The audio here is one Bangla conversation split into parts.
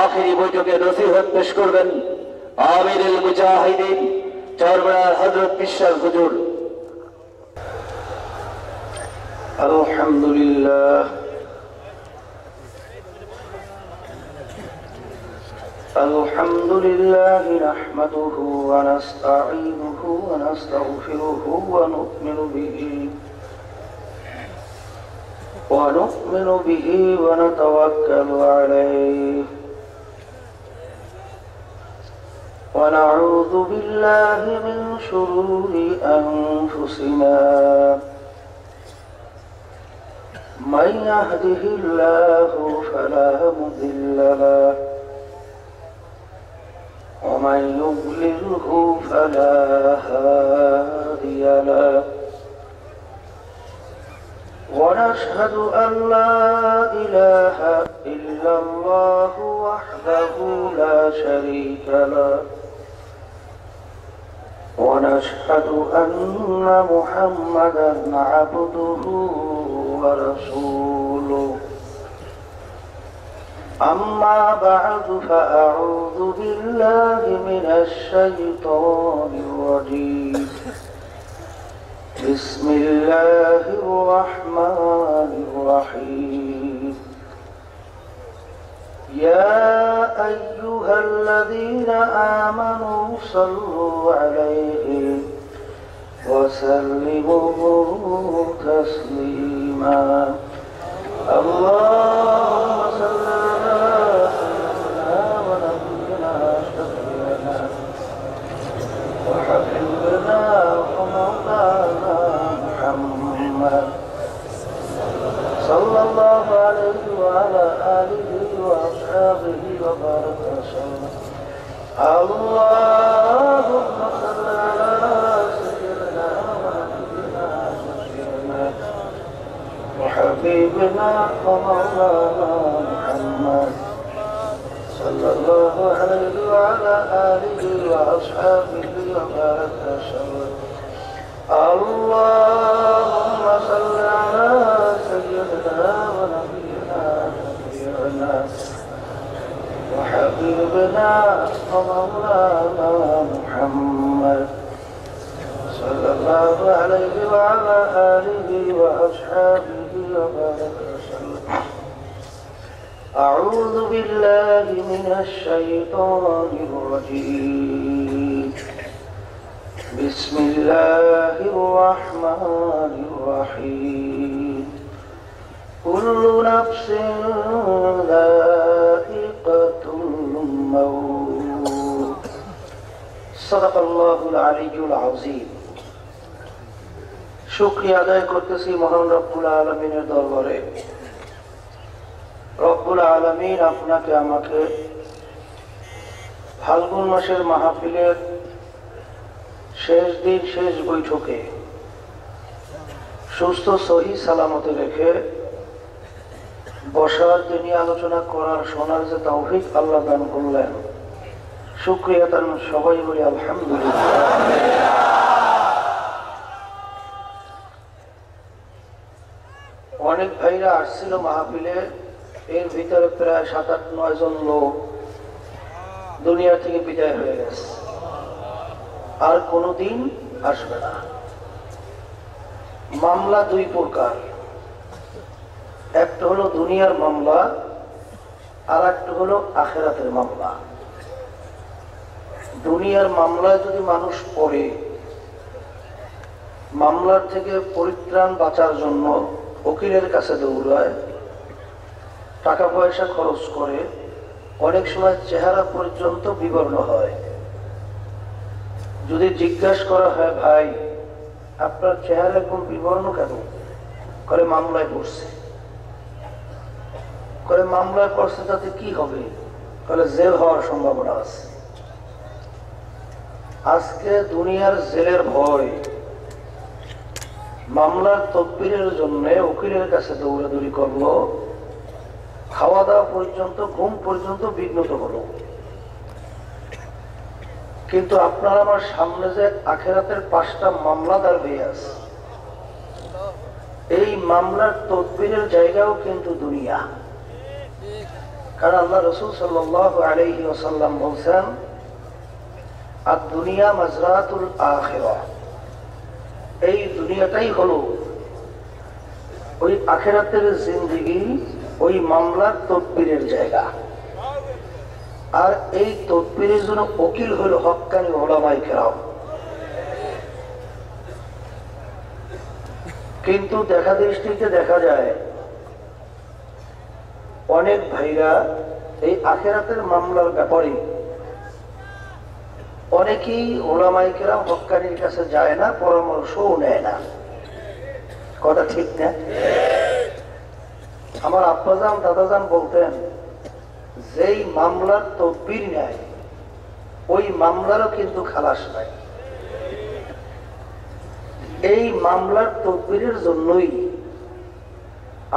আখেরি বৈঠকে নসিহত পেশ করবেন আমিরুল মুজাহিদিন চরমনার হযরত বিশ্বাস হুজুর। আলহামদুলিল্লাহ আলহামদুলিল্লাহি নাহমাদুহু ওয়া নাস্তাঈনুহু ওয়া নাস্তাগফিরুহু ওয়া নু'মিনু বিহি ওয়া নাতাওয়াক্কালু আলাইহি ওয়া নাউযু বিল্লাহি মিন শুরুরি আনফুসিনা من يهده الله فلا مضل له ومن يضلله فلا هادي له ونشهد أن لا إله إلا الله وحده لا شريك له ونشهد أن محمدا عبده ورسوله أما بعد فأعوذ بالله من الشيطان الرجيم بسم الله الرحمن الرحيم يا أيها الذين آمنوا صلوا عليه وسلموا تسليما اللهم صل على سيدنا ونبينا شفيعنا وحبيبنا ومولانا محمد صلى الله عليه وعلى آله وأصحابه وبارك وسلم اللهم صل على سيدنا ونبينا شفيعنا وحبيبنا ومولانا محمد صلى الله عليه وعلى آله وأصحابه وبارك وسلم اللهم صل على سيدنا ونبينا شفيعنا وحبيبنا ومولانا محمد صلى الله عليه وعلى آله وأصحابه وبارك وسلم أعوذ بالله من الشيطان الرجيم بسم الله الرحمن الرحيم كل نفس ذائقة الموت صدق الله العلي العظيم শুকরিয়া আদায় করতেছি মহান রব্বুল আলামিনের দরবারে। রব্বুল আলামিন আপনাকে আমাকে ফাল্গুন মাসের মাহফিলের শেষ দিন শেষ বৈঠকে সুস্থ সহি সালামতে রেখে বসার তিনি আলোচনা করার শোনার যে তৌফিক আল্লাহ দান করলেন, শুকরিয়া তার সবাই বলি আলহামদুলিল্লাহ। অনেক ভাইরা আসছিল মাহফিলে, এর ভিতরে প্রায় ৭-৮-৯ জন লোক দুনিয়া থেকে বিদায় হয়ে গেছে, আর কোনোদিন আসবে না। মামলা দুই প্রকার, একটা হলো দুনিয়ার মামলা আর একটা হলো আখিরাতের মামলা। দুনিয়ার মামলায় যদি মানুষ পড়ে, মামলার থেকে পরিত্রাণ বাঁচার জন্য উকিলের কাছে দৌড়ায়, টাকা পয়সা খরচ করে, অনেক সময় চেহারা পর্যন্ত বিবর্ণ হয়। যদি জিজ্ঞাসা করা হয়, ভাই আপনার চেহারা এরকম বিবর্ণ কেন? করে মামলায় পড়ছে। করে মামলায় পড়ছে তাতে কি হবে? করে জেল হওয়ার সম্ভাবনা আছে। আজকে দুনিয়ার জেলের ভয়, মামলার তদবিরের জন্য উকিলের কাছে দৌড়াদৌড়ি করলো, খাওয়া দাওয়া পর্যন্ত, ঘুম পর্যন্ত বিঘ্নত হলো। কিন্তু আপনার আমার সামনে যে আখিরাতের 5টা মামলা দাঁড় হয়ে আছে, এই মামলার তদবিরের জায়গাও কিন্তু দুনিয়া। কারণ আল্লাহ রসুল সাল্লাল্লাহু আলাইহি ওয়াসাল্লাম বলছেন, আর দুনিয়া মাজরাতুল আখিরাহ, এই দুনিয়াটাই হলো ওই আখিরাতের জিন্দেগি, ওই মামলার তদবিরের জায়গা। আর এই তদবিরের জন্য উকিল হলো হক্কানি উলামায়ে কেরাম। কিন্তু দেখা দৃষ্টিতে দেখা যায় অনেক ভাইরা এই আখিরাতের মামলার ব্যাপারে অনেকেই উলামায়ে কেরাম হক্কানির কাছে যায় না, পরামর্শও নেয় না। কথা ঠিক না? আমার আব্বাজান দাদাজান বলতেন, যেই মামলার তদবির নেয় ওই মামলারও কিন্তু খালাস নাই। এই মামলার তদবিরের জন্যই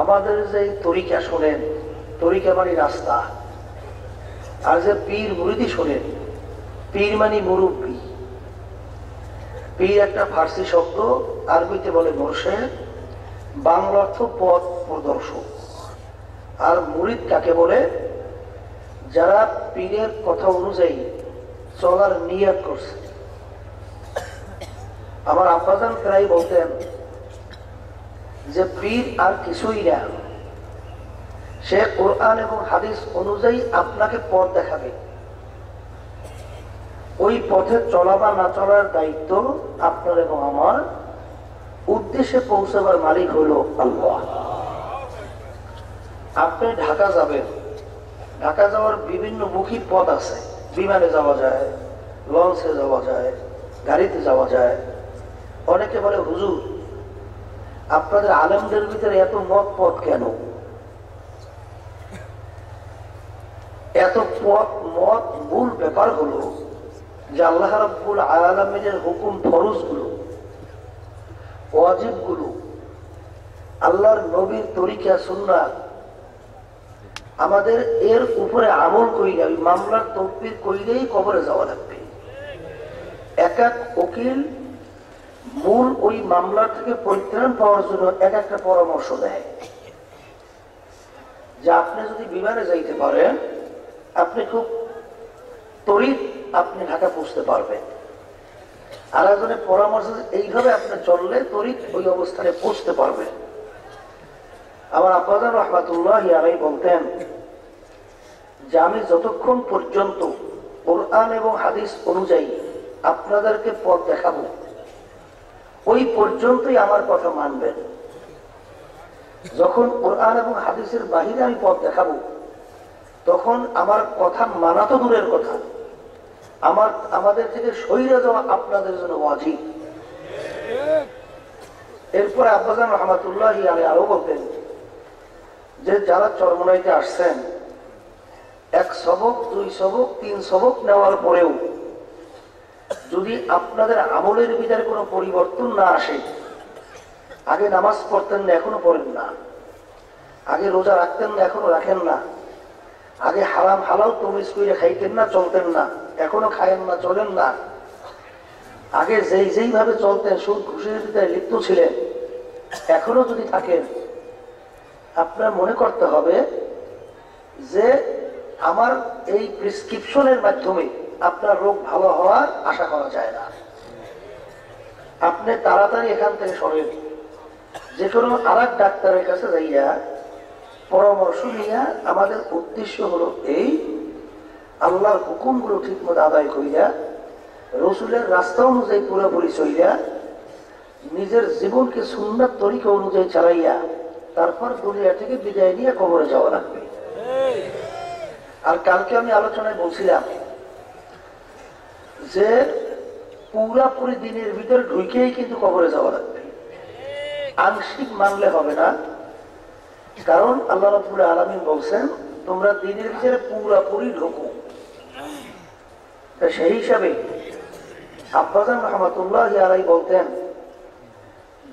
আমাদের যে তরিকা শোনেন, তরিকা মানে রাস্তা, আর যে পীর মুরিদি শোনেন, পীর মানে মুরব্বী। পীর একটা ফার্সি শব্দ, আরবিতে বলে মুরশেদ, বাংলা অর্থ পথ প্রদর্শক। আর মুরিদ কাকে বলে? যারা পীরের কথা অনুযায়ী চলার নিয়ত করছে। আমার আব্বাজান প্রায় বলতেন যে পীর আর কিছুই না, সে কোরআন এবং হাদিস অনুযায়ী আপনাকে পথ দেখাবে। ওই পথে চলা বা না চলার দায়িত্ব আপনার এবং আমার। উদ্দেশ্যে পৌঁছাবার মালিক হলো আল্লাহ। আপনি ঢাকা যাবেন, ঢাকা যাওয়ার বিভিন্ন মুখী পথ আছে। বিমানে যাওয়া যায়, লঞ্চে যাওয়া যায়, গাড়িতে যাওয়া যায়। অনেকে বলে, হুজুর আপনাদের আলেমদের ভিতরে এত মত পথ কেন? এত পথ মত মূল ব্যাপার হলো যে আল্লাহ রাব্বুল আলামিনের হুকুম ফরজ গুলো, ওয়াজিব গুলো, আল্লাহর নবীর তরিকা সুন্নাত, আমাদের এর উপরে আমল কইলে, ওই মামলার তদবির কইলেই কবরে যাওয়া লাগবে। এক এক উকিল মূল ওই মামলা থেকে পরিত্রাণ পাওয়ার জন্য এক একটা পরামর্শ দেয়। যে আপনি যদি বিমানে যাইতে পারেন, আপনি খুব তড়িৎ আপনি ঢাকা পৌঁছতে পারবেন। আর একজনের পরামর্শ, এইভাবে আপনি চললে তড়িৎ ওই অবস্থানে পৌঁছতে পারবেন। আমার আব্বাজান রাহমাতুল্লাহি আলাইহি বলতেন যে আমি যতক্ষণ পর্যন্ত কোরআন এবং হাদিস অনুযায়ী আপনাদেরকে পথ দেখাবো, ওই পর্যন্তই আমার কথা মানবেন। যখন কোরআন এবং হাদিসের বাহিরে আমি পথ দেখাবো, তখন আমার কথা মানা তো দূরের কথা, আমাদের থেকে সইরে যাওয়া আপনাদের জন্য ওয়াজিব। এরপরে আব্বাজান রাহমাতুল্লাহি আলাইহি আরো বলতেন যে যারা চরমনাইতে আসছেন, এক সবক, দুই সবক, তিন সবক নেওয়ার পরেও যদি আপনাদের আমলের ভিতরে কোনো পরিবর্তন না আসে, আগে নামাজ পড়তেন না এখনো পড়েন না, আগে রোজা রাখতেন না এখনো রাখেন না, আগে হারাম হালাল তমিজ করে খাইতেন না চলতেন না এখনো খায়েন না চলেন না, আগে যেইভাবে চলতেন সুদ ঘুষের ভিতরে লিপ্ত ছিলেন এখনো যদি থাকেন, আপনার মনে করতে হবে যে আমার এই প্রেসক্রিপশনের মাধ্যমে আপনার রোগ ভালো হওয়ার আশা করা যায় না। আপনি তাড়াতাড়ি এখান থেকে সরেন, যে কোনো আর এক ডাক্তারের কাছে যাইয়া পরামর্শ নিয়া আমাদের উদ্দেশ্য হলো এই আল্লাহর হুকুমগুলো ঠিক মতো আদায় করিয়া, রসুলের রাস্তা অনুযায়ী পুরোপুরি চলিয়া, নিজের জীবনকে সুন্নাত তরিকা অনুযায়ী চালাইয়া তারপর দুনিয়া থেকে বিদায় নিয়ে কবরে যাওয়া লাগবে। আর কালকে আমি আলোচনায় বলছিলাম যে পুরাপুরি দিনের ভিতরে ঢুকেই কিন্তু কবরে যাওয়া লাগবে, আংশিক মানলে হবে না। কারণ আল্লাহ রাব্বুল আলামিন বলছেন তোমরা দিনের ভিতরে পুরাপুরি ঢোকো। সেই হিসাবে আব্বাজান রাহমাতুল্লাহি আলাইহি বলতেন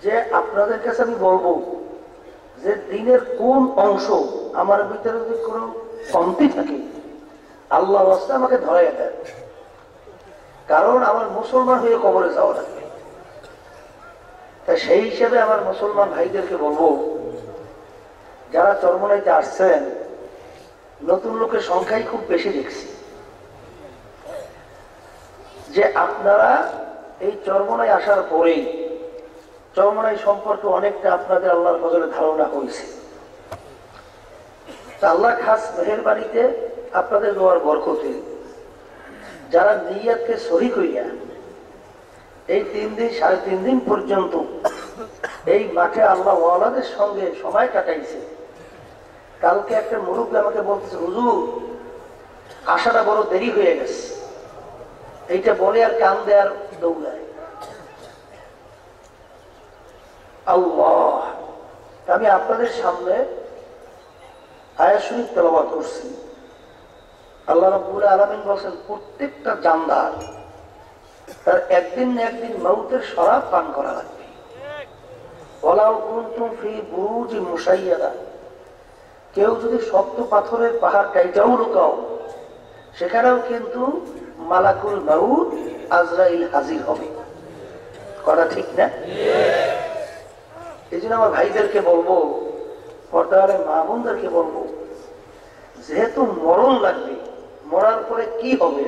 যে আপনাদের কাছে আমি বলবো যে দিনের কোন অংশ আমার ভিতরে যদি কোনো কমতি থাকে, আল্লাহ রাস্তা আমাকে ধরাইয়া দেন, কারণ আমার মুসলমান হয়ে কবরে যাওয়া লাগবে। তাই সেই হিসেবে আমার মুসলমান ভাইদেরকে বলবো, যারা চরমনাইতে আসছেন নতুন লোকের সংখ্যাই খুব বেশি দেখছি। যে আপনারা এই চরমনায় আসার পরেই চরমনাই সম্পর্কে অনেকটা আপনাদের আল্লাহর ফজলে ধারণা হয়েছে। আল্লাহ খাস মেহেরবানিতে আপনাদের দোয়ার বরকতে যারা নিয়তকে সহি করিয়া এই 3 দিন 3.5 দিন পর্যন্ত এই মাঠে আল্লাহ ওয়ালাদের সঙ্গে সময় কাটাইছে। কালকে একটা মুরুব্বী আমাকে বলতেছে, হুজুর আসাটা বড় দেরি হয়ে গেছে, এইটা বলে আর কান দেয়ার দৌড়ায়। আল্লাহ, আমি আপনাদের সামনে আয়াত শরীফ তেলাওয়াত করছি। আল্লাহ রাব্বুল আলামিন বলেন, প্রত্যেকটা জানদার তার একদিন না একদিন মউতের শরাব পান করা লাগবে। ওয়ালাউ কুনতুম ফি বুরুজি মুশাইয়াদা, কেউ যদি শক্ত পাথরের পাহাড় কাইটাও লুকাও, সেখানেও কিন্তু মালাকুল মাউত আজরাইল হাজির হবে। কথা ঠিক না? এই জন্য আমার ভাইদেরকে বলবো, পর্দারে মা বোনদেরকে বলবো, যেহেতু মরণ লাগবে, মরার পরে কি হবে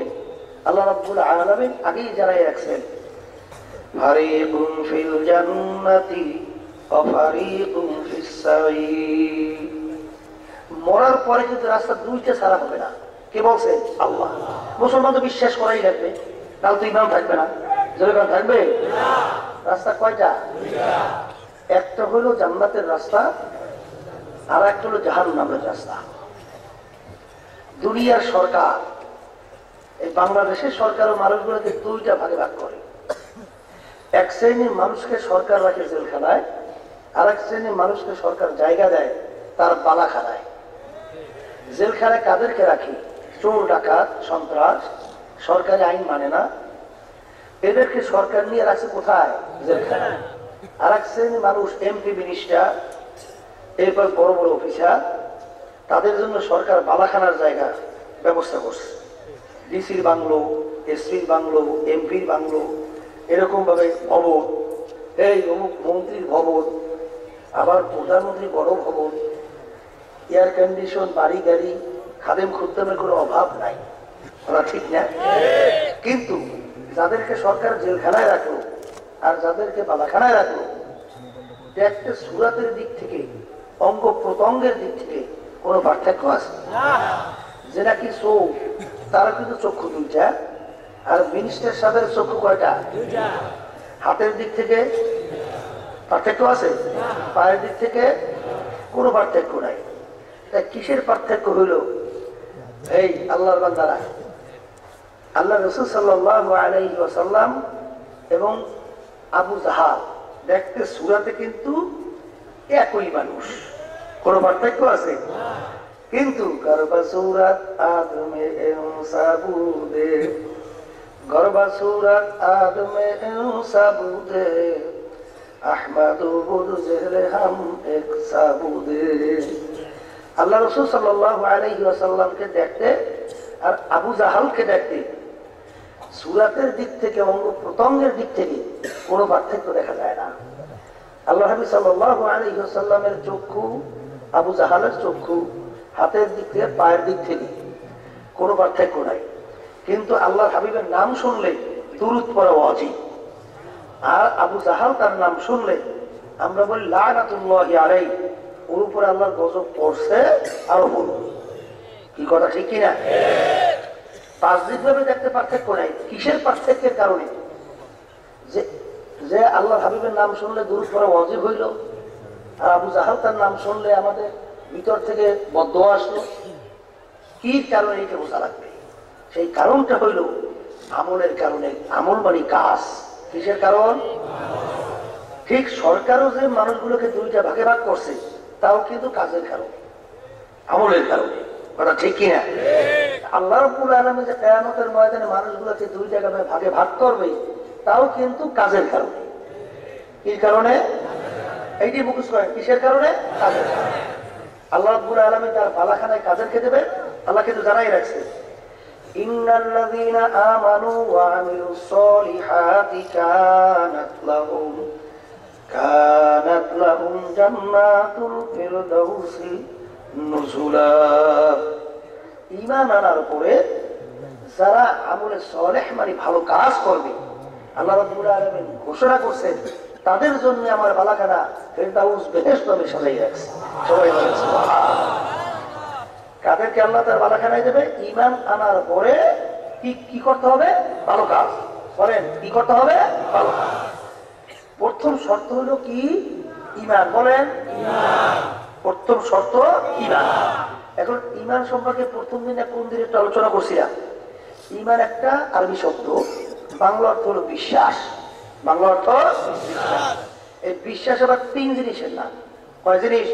আল্লাহ রাব্বুল আলামিন আগেই জানাই রাখছেন। ফারিকুন ফিল জান্নাতি ওয়া ফারিকুন ফিস সাঈর। মরার পরে কিন্তু রাস্তা দুইটা ছাড়া হবে না। কে বলছে? আল্লাহ। মুসলমান তো বিশ্বাস করাই লাগবে, তাহলে তো ইমাম থাকবে না। যেরকম থাকবে রাস্তা কয়টা? একটা হলো জান্নাতের রাস্তা, আর একটা হলো জাহান্নামের রাস্তা। দুনিয়ার সরকার, এই বাংলাদেশের সরকারের মানুষগুলোকে দুইটা ভাগে ভাগ করে। এক শ্রেণীর মানুষকে সরকার রাখে জেলখানায়, আর এক শ্রেণীর মানুষকে সরকার জায়গা দেয় তার বালাখানায়। জেলখানায় কাদেরকে রাখি? চোর, ডাকাত, সন্ত্রাস, সরকারি আইন মানে না, এদেরকে সরকার নিয়ে রাখছে কোথায়? জেলখানায়। আর এক শ্রেণীর মানুষ এমপি, মিনিস্টার, এরপর বড় বড় অফিসার, তাদের জন্য সরকার বালাখানার জায়গা ব্যবস্থা করছে। ডিসির বাংলো, এসপির বাংলো, এমপির বাংলো, এরকম ভাবে ভবন, এই অমুক মন্ত্রীর ভবন, আবার প্রধানমন্ত্রীর বড় ভবন, এয়ার কন্ডিশন, বাড়ি গাড়ি, খাদেম খুদ্দামের কোনো অভাব নাই। ওরা ঠিক না? কিন্তু যাদেরকে সরকার জেলখানায় রাখলো আর যাদেরকে বালাখানায় রাখলো, একটা সুরাতের দিক থেকে, অঙ্গ প্রত্যঙ্গের দিক থেকে কোনো পার্থক্য আছে? যে নাকি চোখ, তারা কিন্তু চক্ষু দুইটা, আর মিনিস্টার সাহেবের চক্ষু কয়টা? হাতের দিক থেকে পার্থক্য আছে, পায়ের দিক থেকে কোনো পার্থক্য নাই। তাই কিসের পার্থক্য হইল? এই আল্লাহর বান্দারা, আল্লাহ রাসূল সাল্লাল্লাহু আলাইহি ওয়াসাল্লাম এবং আবু জাহাল দেখতে সূরাতে কিন্তু একই মানুষ, কোন পার্থক্য আছে? কিন্তু গর্বা সূরাত আদমে সাবুদে, গর্বা সূরাত আদমে সাবুদে, আহমদু বুদু জেহরে হাম এক সাবুদে। আল্লাহ রাসূল সাল্লাল্লাহু আলাইহি ওয়াসাল্লামকে দেখতে আর আবু জাহালকে দেখতে সূরাতের দিক থেকে, অঙ্গ প্রত্যঙ্গের দিক থেকে কোনো পার্থক্য দেখা যায় না। আল্লাহ নবী সাল্লাল্লাহু আলাইহি ওয়াসাল্লামের চক্ষু, আবু জাহালের চক্ষু, হাতের দিক থেকে, পায়ের দিক থেকে কোনো পার্থক্য নাই। কিন্তু আল্লাহর হাবিবের নাম শুনলে দুরূদ পড়া ওয়াজিব। আর আবু জাহাল তার নাম শুনলে আমরা বলি লানাতুল্লাহি আলাইহি, ওর উপরে আল্লাহর গজব পড়ছে আরো বলব। কি কথা ঠিক কিনা? বাহ্যিকভাবে দেখতে পার্থক্য নাই। কিসের পার্থক্যের কারণে? যে আল্লাহর হাবিবের নাম শুনলে দুরূদ পড়া ওয়াজিব হইল, আর আবু জাহাল তার নাম শুনলে আমাদের ভিতর থেকে বদদোয়া আসলো। কি কারণে? এটা বোঝা লাগবে। সেই কারণটা হইল আমলের কারণে। আমল মানে কাজ। কিসের কারণ? ঠিক সরকারও যে মানুষগুলোকে দুইটা ভাগে ভাগ করছে, তাও কিন্তু কাজের কারণে, আমলের কারণে। কথা ঠিক কিনা? আল্লাহ রাব্বুল আলামিন যে কিয়ামতের ময়দানে মানুষগুলোকে দুই জায়গায় ভাগে ভাগ করবে, তাও কিন্তু কাজের কারণে। কি কারণে? এইটি মুখস্থ করেন। কিসের কারণে? কাজের কারণে। আল্লাহ রাব্বুল আলামিন তার বালাখানায় কাজেরকে দেবে। আল্লাহ কিন্তু জানাই রাখছে, ইন্নাল্লাযীনা আমানু ওয়া আমিলুস সলিহাতি কানাত লাহুম জান্নাতুল ফিরদাউসি নুজুলা। ঈমান আনার পরে যারা আমলে সালেহ মানে ভালো কাজ করবে, আল্লাহ রাব্বুল আলামিন ঘোষণা করছেন তাদের জন্য আমার বালাখানা ফেরদাউস বেহেশত আমি সাজাই রাখছি। সবাই বলেন সুবহানাল্লাহ। কাদেরকে আল্লাহ তার বালাখানায় দেবে? ঈমান আনার পরে কি করতে হবে? ভালো কাজ। বলেন কি করতে হবে? ভালো কাজ। প্রথম শর্ত হলো কি? ঈমান। বলেন প্রথম শর্ত ঈমান। এখন ঈমান সম্পর্কে প্রথম দিনে কোন দিন একটা আলোচনা করছিলাম। ঈমান একটা আরবি শব্দ, বাংলা অর্থ হলো বিশ্বাস। বাংলা অর্থ বিশ্বাস। এই বিশ্বাস আবার 3 জিনিসের নাম। কয় জিনিস?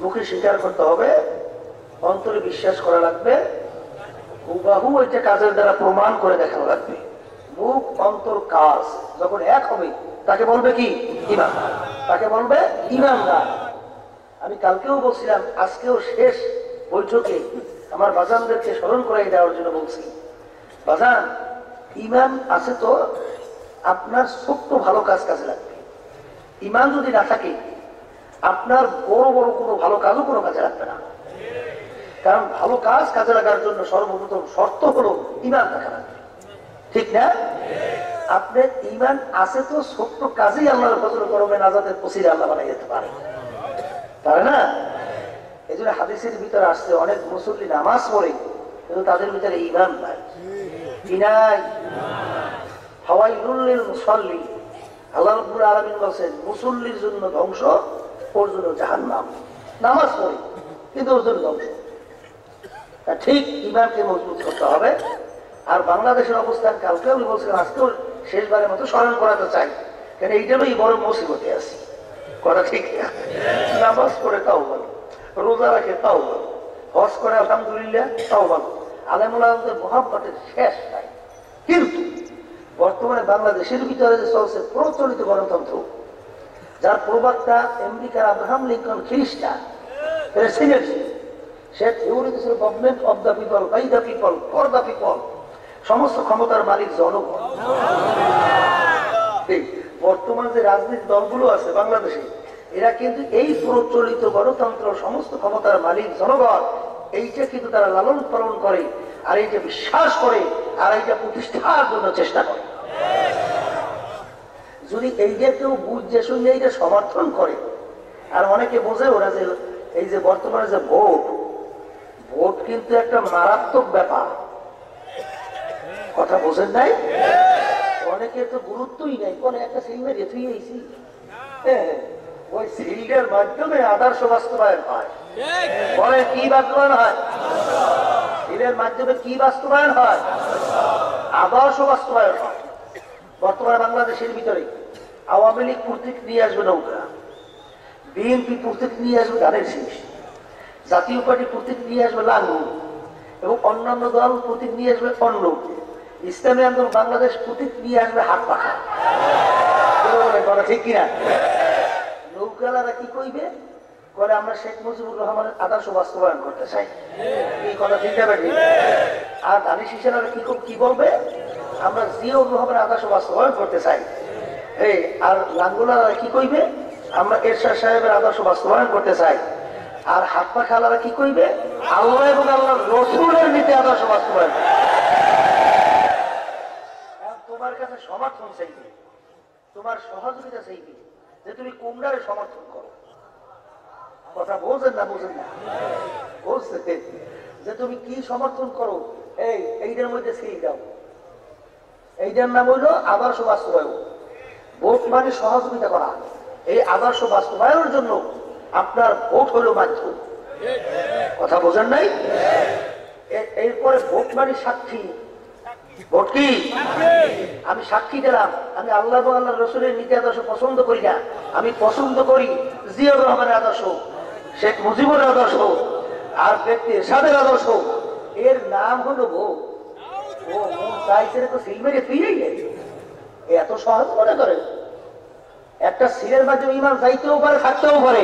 মুখে স্বীকার করতে হবে, অন্তরে বিশ্বাস করা লাগবে, হুবাহু এটা কাজের দ্বারা প্রমাণ করে দেখানো লাগবে। মুখ অন্তর কাজ যখন এক হবে তাকে বলবে কি? ঈমান। তাকে বলবে ঈমানদার। আমি কালকেও বলছিলাম, আজকেও শেষ বৈঠকে আমার বাজানদেরকে স্মরণ করাই দেওয়ার জন্য বলছি, বাজান ঈমান আছে তো আপনার ছোট্ট ভালো কাজ কাজে লাগবে। ঈমান যদি না থাকে আপনার বড় বড় কোনো ভালো কাজও কোনো কাজে লাগবে না। কারণ ভালো কাজ কাজে লাগার জন্য সর্বপ্রথম শর্ত হলো ঈমান থাকা লাগবে। ঠিক না? আপনার ঈমান আছে তো ছোট্ট কাজেই আল্লাহর ফজল করবে নাজাতের ওসিলা আল্লাহ বানাই যেতে পারে, পারে না? এই জন্য হাদিসের ভিতরে আসছে অনেক মুসল্লি নামাজ পড়ে কিন্তু তাদের ভিতরে ঈমান নাই। কি নাই? ফাওয়াইলুল লিল মুসাল্লি। আল্লাহ রাব্বুল আলামিন বলেন মুসল্লির জন্য ধ্বংস, ওর জন্য জাহান্নাম। নামাজ পড়ে কিন্তু ওর জন্য ধ্বংস। ঠিক ঈমানকে মজবুত করতে হবে। আর বাংলাদেশের অবস্থান কালকে আমি বলছিলাম, আজকেও শেষবারের মতো স্মরণ করাতে চাই, কেন এইটাই বড় মুসিবতে আছি। কথা ঠিক না? নামাজ পড়ে তাও ভালো, রোজা রাখে তাও ভালো, হজ করে আলহামদুলিল্লাহ তাও ভালো, আলেমুল আলমদের মহাব্বতের শেষ নাই। কিন্তু বর্তমানে বাংলাদেশের ভিতরে যে চলছে প্রচলিত গণতন্ত্র, যার প্রবক্তা আমেরিকার আব্রাহাম লিঙ্কন খ্রিস্টান প্রেসিডেন্ট, সে থিওরি দিয়েছিল government of the people, by the people, for the people. সমস্ত ক্ষমতার মালিক জনগণ। বর্তমান যে রাজনৈতিক দলগুলো আছে বাংলাদেশে, এরা কিন্তু এই প্রচলিত গণতন্ত্র, সমস্ত ক্ষমতার মালিক জনগণ, এইটা কিন্তু তারা লালন পালন করে, আর এইটা বিশ্বাস করে, আর এইটা প্রতিষ্ঠার জন্য চেষ্টা করে। যদি এইটা কেউ বুঝে শুনে এইটা সমর্থন করে, আর অনেকে বোঝে ওরা যে এই যে বর্তমানে যে ভোট কিন্তু একটা মারাত্মক ব্যাপার। কথা বোঝেন নাই? অনেকে তো গুরুত্বই নাই, কোন একটা সিল মেরে থুই আইছি, ওই সিলটার মাধ্যমে আদর্শ বাস্তবায়ন হয়। বলে কি বাস্তবায়ন হয়? সিলের মাধ্যমে কি বাস্তবায়ন হয়? আদর্শ বাস্তবায়ন হয়। বর্তমানে বাংলাদেশের ভিতরে আওয়ামী লীগ প্রতীক নিয়ে আসবে নৌকা, বিএনপি প্রতীক নিয়ে আসবে ধানের শীষ, জাতীয় পার্টি প্রতীক নিয়ে আসবে লাঙ্গল, এবং অন্যান্য দল প্রতীক নিয়ে আসবে অন্য, ইসলামী আন্দোলন বাংলাদেশ প্রতীক নিয়ে আসবে হাত পাখা। ঠিক কিনা? নৌকালারা কি কইবে? বলে আমরা শেখ মুজিবুর রহমানের আদর্শ বাস্তবায়ন করতে চাই। এই কথা ঠিক যাবে? আর ধানের শীষেরা কি বলবে? আমরা জিয়াউর রহমানের আদর্শ বাস্তবায়ন করতে চাই। আর লাঙ্গলারা কি কইবে? আমরা এরশাদ সাহেবের আদর্শ বাস্তবায়ন করতে চাই। আর হাত পা খালারা কি কইবে? আল্লাহ এবং আল্লাহর রাসূলের নীতি আদর্শ বাস্তবায়ন। তোমার কাছে সমর্থন চাইবে, তোমার সহযোগিতা চাইবে যে তুমি কোনটারে সমর্থন করো। কথা বোঝেন না? বোঝেন না? বলছে যে তুমি কি সমর্থন করো, এইটার মধ্যে সিল দাও। এইটার নাম হইল আদর্শ বাস্তবায়ন। ভোট মানে সহযোগিতা করা। এই আদর্শ বাস্তবায়নের জন্য আপনার ভোট হলো মাধ্যম। কথা বোঝেন নাই? এরপরে ভোট মানে সাক্ষী। ভোট কি? আমি সাক্ষী দিলাম আমি আল্লাহ এবং আল্লাহ রসুলের নীতি আদর্শ পছন্দ করি না, আমি পছন্দ করি জিয়াউর রহমানের আদর্শ, শেখ মুজিবুরের আদর্শ, আর ব্যক্তি এরশাদের আদর্শ। এর নাম হলো ভোট। ও চাইছে তো সিল মেরে ফিরেই নেই। এত সহজ মনে করেন? একটা সিলের মাধ্যমে ইমান যাইতেও পারে, থাকতেও পারে।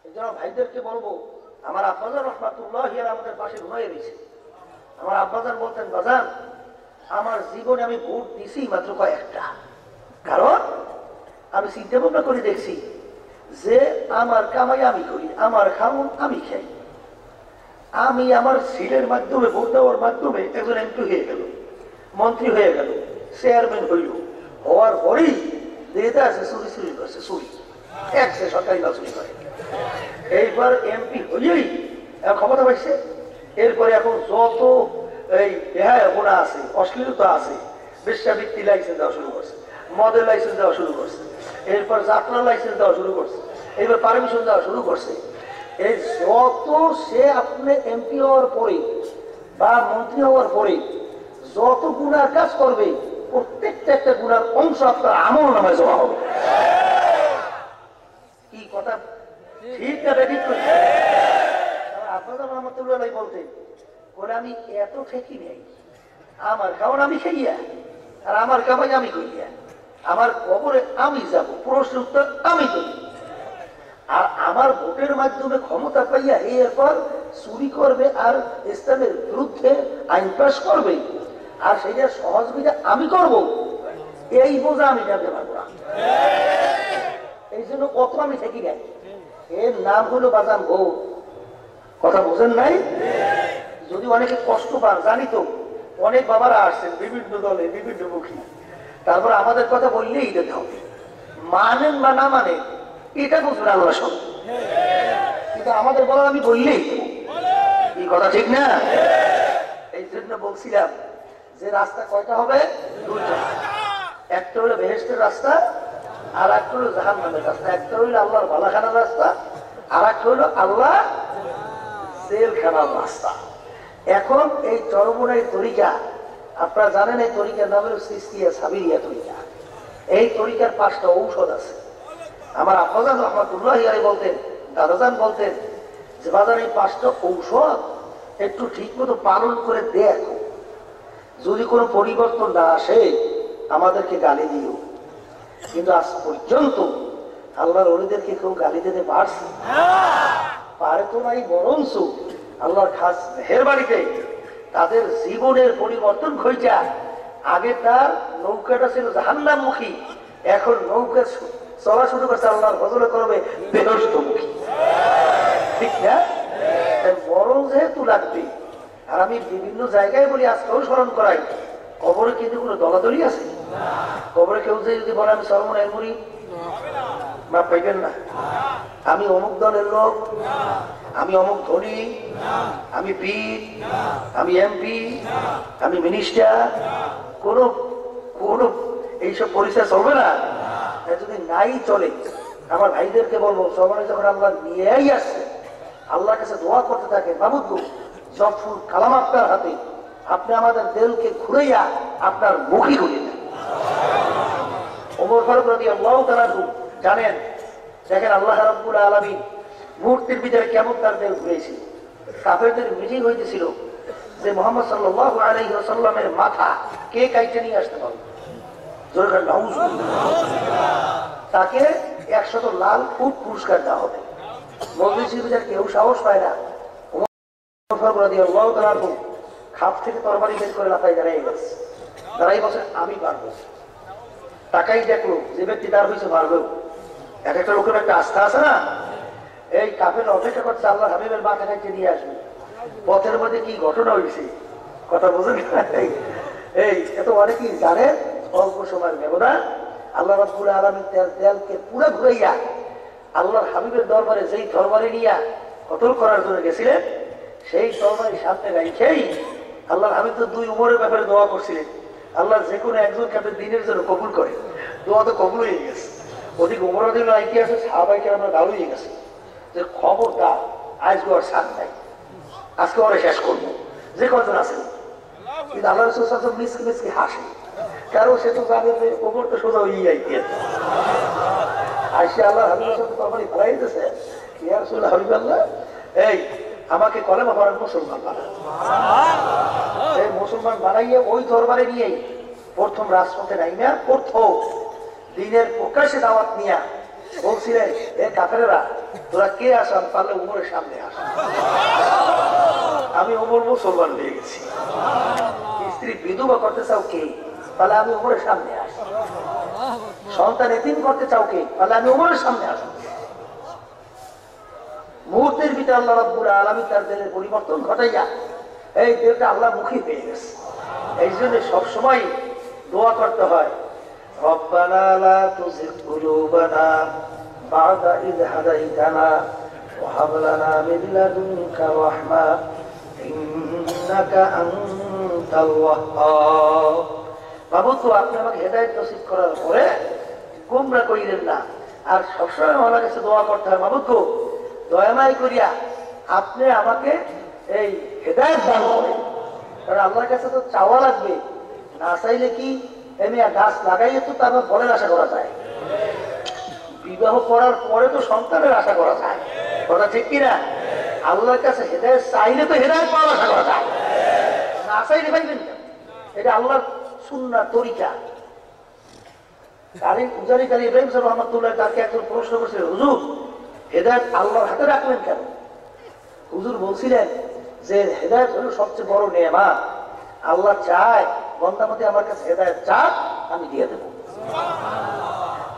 এই জন্য ভাইদেরকে বলবো, আমার আব্বাজান রহমাতুল্লাহ আমাদের পাশে ঘুমাই রয়েছে। আমার আব্বাজান বলতেন, বাজান আমার জীবনে আমি ভোট দিছি মাত্র কয়েকটা, কারণ আমি চিন্তা ভাবনা করে দেখছি যে আমার কামাই আমি করি, আমার খাওন আমি খাই, আমি আমার সিলের মাধ্যমে ভোট দেওয়ার মাধ্যমে একজন এমপি হয়ে গেল, মন্ত্রী হয়ে গেল, চেয়ারম্যান হইল, হওয়ার পরেই যেটা আছে চুরি চুরি করছে, চুরি একশো সরকারি বা চুরি করে। এইবার এমপি হইলেই ক্ষমতা পাইছে। এরপরে এখন যত এই গোনা আছে, অশ্লীলতা আছে, বেশ্যাবৃত্তি লাইসেন্স দেওয়া শুরু করছে, মদের লাইসেন্স দেওয়া শুরু করছে, এরপর যাত্রা লাইসেন্স দেওয়া শুরু করছে, এবার পারমিশন দেওয়া শুরু করছে। এই যত সে আপনি এমপি হওয়ার পরে বা মন্ত্রী হওয়ার পরে যত গুনার কাজ করবে, প্রত্যেকটা একটা গুনার অংশ আপনার আমল নামায় জমা হবে। কি কথা ঠিক না ঠিক করছে? আপনাদের রহমতুল্লাহ বলতেন, বলে আমি এত ঠেকি নেই, আমার খাওয়ান আমি খাইয়া আর আমার কামাই আমি করিয়া, আমার কবরে আমি যাব, প্রশ্ন উত্তর আমি করি, আর আমার ভোটের মাধ্যমে ক্ষমতা পাইয়া এরপর চুরি করবে আর ইসলামের বিরুদ্ধে আইন পাস করবে, আর সেটা সহযোগিতা আমি করব, এই বোঝা আমি জানতে পারবো না। এই জন্য কত আমি ঠেকি নেই। এর নাম হলো বাজান ভোট। কথা বোঝেন নাই? যদি অনেকে কষ্ট পান জানি তো, অনেক বাবারা আসছেন বিভিন্ন দলে বিভিন্ন মুখী, তারপর আমাদের কথা বললেই দিতে হবে, মানেন বা না মানেন এটা বুঝবেন আল্লাহ সব, কিন্তু আমাদের বলার আমি বললেই এই কথা ঠিক না। এই জন্য বলছিলাম যে রাস্তা কয়টা হবে? দুইটা। একটা হলো বেহেশতের রাস্তা, আর একটা হলো জাহান্নামের রাস্তা। একটা হইলো আল্লাহর বালাখানার রাস্তা, আর একটা হইলো আল্লাহ জেলখানার রাস্তা। এখন এই চরমুনাই তরিকা, আপনারা জানেন এই তরিকার নাম হলো সিস্তিয়া সাবিরিয়া তরিকা। এই তরিকার 5টা ঔষধ আছে। আমার আব্বাজান রহমাতুল্লাহ বলতেন, দাদাজান বলতেন যে বাজার এই 5টা ঔষধ একটু ঠিক মতো পালন করে দেখো, যদি কোনো পরিবর্তন না আসে আমাদেরকে গালি দিও। কিন্তু আজ পর্যন্ত আল্লাহর ওলিদেরকে কেউ গালি দিতে পারছে? পারে তো নাই, বরঞ্চ আল্লাহর খাস মেহেরবাড়িতে তাদের জীবনের পরিবর্তন ঘটে। আগে তার নৌকাটা ছিল জাহান্নামমুখী, এখন নৌকা চলা শুরু করছে আল্লাহর ফজলে করবে বেহেশতমুখী। ঠিক না? মরণ যেহেতু লাগবে, আর আমি বিভিন্ন জায়গায় বলি, আজকেও স্মরণ করাই, কবরে কিন্তু কোনো দলাদলি আছে? কবরে কেউ যে যদি বলে আমি সরমনের মুড়ি, মাপ পাইবেন না। আমি অমুক দলের লোক, আমি অমুক ধনী, আমি পীর, আমি এমপি, আমি মিনিস্টার, কোন কোন এইসব পরিচয় চলবে না। যদি নাই চলে, আমার ভাইদেরকে বলবো সবাই যখন আল্লাহ নিয়েই আসছে, আল্লাহর কাছে দোয়া করতে থাকে, মাহমুদ গো সব ফুল কালাম আপনার হাতে, আপনি আমাদের দেলকে ঘুরাইয়া আপনার মুখী ঘুরিয়ে দেন। ওমর ফারুক রাদিয়াল্লাহু তাআলা জানেন, দেখেন আল্লাহ রাব্বুল আলামিন মুহূর্তের ভিতরে কেমন তার দেল ঘুরেছিল। কাফেরদের মিটিং হইতেছিল যে মুহাম্মদ সাল্লাল্লাহু আলাইহি ওয়াসাল্লামের মাথা কে কাইটে নিয়ে আসতে পারবে, তাকে 100 লাল উট পুরস্কার দেওয়া হবে। মজলিসের ভিতরে কেউ সাহস পায় না। ওমর ফারুক রাদিয়াল্লাহু তাআলা খাপ থেকে তরবারি বের করে লাফাই দাঁড়াই গেছে, দাঁড়াই বসে আমি পারবো। তাকাই দেখলো যে ব্যক্তি তার হয়েছে পারবেও। এক একটা লোকের একটা আস্থা আছে না, এই কাফের অপেক্ষা করছে আল্লাহ হাবিবের মাথা কাটতে নিয়ে আসবে। পথের মধ্যে কি ঘটনা হয়েছে কথা বোঝেন? এই এত অনেকেই জানে, অল্প সময়ের ব্যবধান আল্লাহ রাব্বুল আলামিন তার দেলকে পুরো ঘুরাইয়া আল্লাহর হাবিবের দরবারে যেই তরবারি নিয়ে কতল করার জন্য গেছিলেন, সেই তরবারি সামনে রাখেই আল্লাহর হাবিব তো 2 উমরের ব্যাপারে দোয়া করছিলেন, আল্লাহ যে কোনো একজনকে আপনি দিনের জন্য কবুল করে। দোয়া তো কবুল হয়ে গেছে। ওদিকে উমর রাদিয়াল্লাহু আনহু আছে, সাহাবায়ে কেরামরা দাঁড় হয়ে গেছে যে খবরদার আজকে আর সাথ নাই, আজকে ওরা শেষ করবো যে কজন আছে। কিন্তু আল্লাহ রাসূল সাল্লাল্লাহু আলাইহি ওয়াসাল্লাম মিসকি হাসে, কারণ সে তো জানে যে ওমর তো সোজা হয়ে যাইতে আইসে আল্লাহ হাবিবের সাথে তরবারি ফেলাই দিতেছে, ইয়া রাসূলুল্লাহ হাবিবাল্লাহ, এই আমাকে কলেমা পড়ার মুসলমান বানান। এই মুসলমান বানাইয়ে ওই তরবারি নিয়েই প্রথম রাজপথে নাই না, প্রথম দিনের প্রকাশে দাওয়াত নিয়ে বলছিলেন, এ কাফেরেরা তোরা কে আসান, পারলে উমরের সামনে আস। আমি উমর মুসলমান হয়ে গেছি। স্ত্রী বিধবা করতে চাও কে, তাহলে আমি উমরের সামনে আস। সন্তান এতিম করতে চাও কে, তাহলে আমি উমরের সামনে আস। মুহূর্তের ভিতরে আল্লাহ রাব্বুল আলামিন তার দিলের পরিবর্তন ঘটাইয়া এই দিলটা আল্লাহ মুখী পেয়ে গেছে। এই জন্য সবসময় দোয়া করতে হয়, রব্বানা লা তুযিগ কুলুবানা বা'দা ইয হাদাইতানা ওয়া হাব লানা মিন লাদুনকা রাহমা ইন্নাকা আনতাল ওয়াহ্হাব। মাবুদ, আপনি আমাকে হেদায়েত নসিব করার পরে গোমরা করিলেন না। আর সবসময় আমার কাছে দোয়া করতে হয়, মাবুদ গো, দয়াময় করিয়া আপনি আমাকে এই হেদায়েত দান করেন। কারণ আল্লাহর কাছে তো চাওয়া লাগবে, না চাইলে কি এমনি গাছ লাগাইয়ে তো তারপর ফলের আশা করা যায়। বিবাহ করার পরে তো সন্তানের আশা করা যায়, কথা ঠিক কিনা? আল্লাহর কাছে হেদায়েত চাইলে তো হেদায়েত পাওয়ার আশা করা যায়, না চাইলে পাইবেন না। এটা আল্লাহর সুন্নাহ তরিকা। পূজারী কালী ইব্রাহিম সাহেব রহমতুল্লাহ তাকে একজন প্রশ্ন করছিল, হুজুর হেদায়েত আল্লাহর হাতে রাখলেন কেন? হুজুর বলছিলেন যে হেদায়েত হলো সবচেয়ে বড় নেয়ামত। আল্লাহ চায় বান্দামতি আমার কাছে হেদায়েত চাক, আমি দিয়ে দেবো।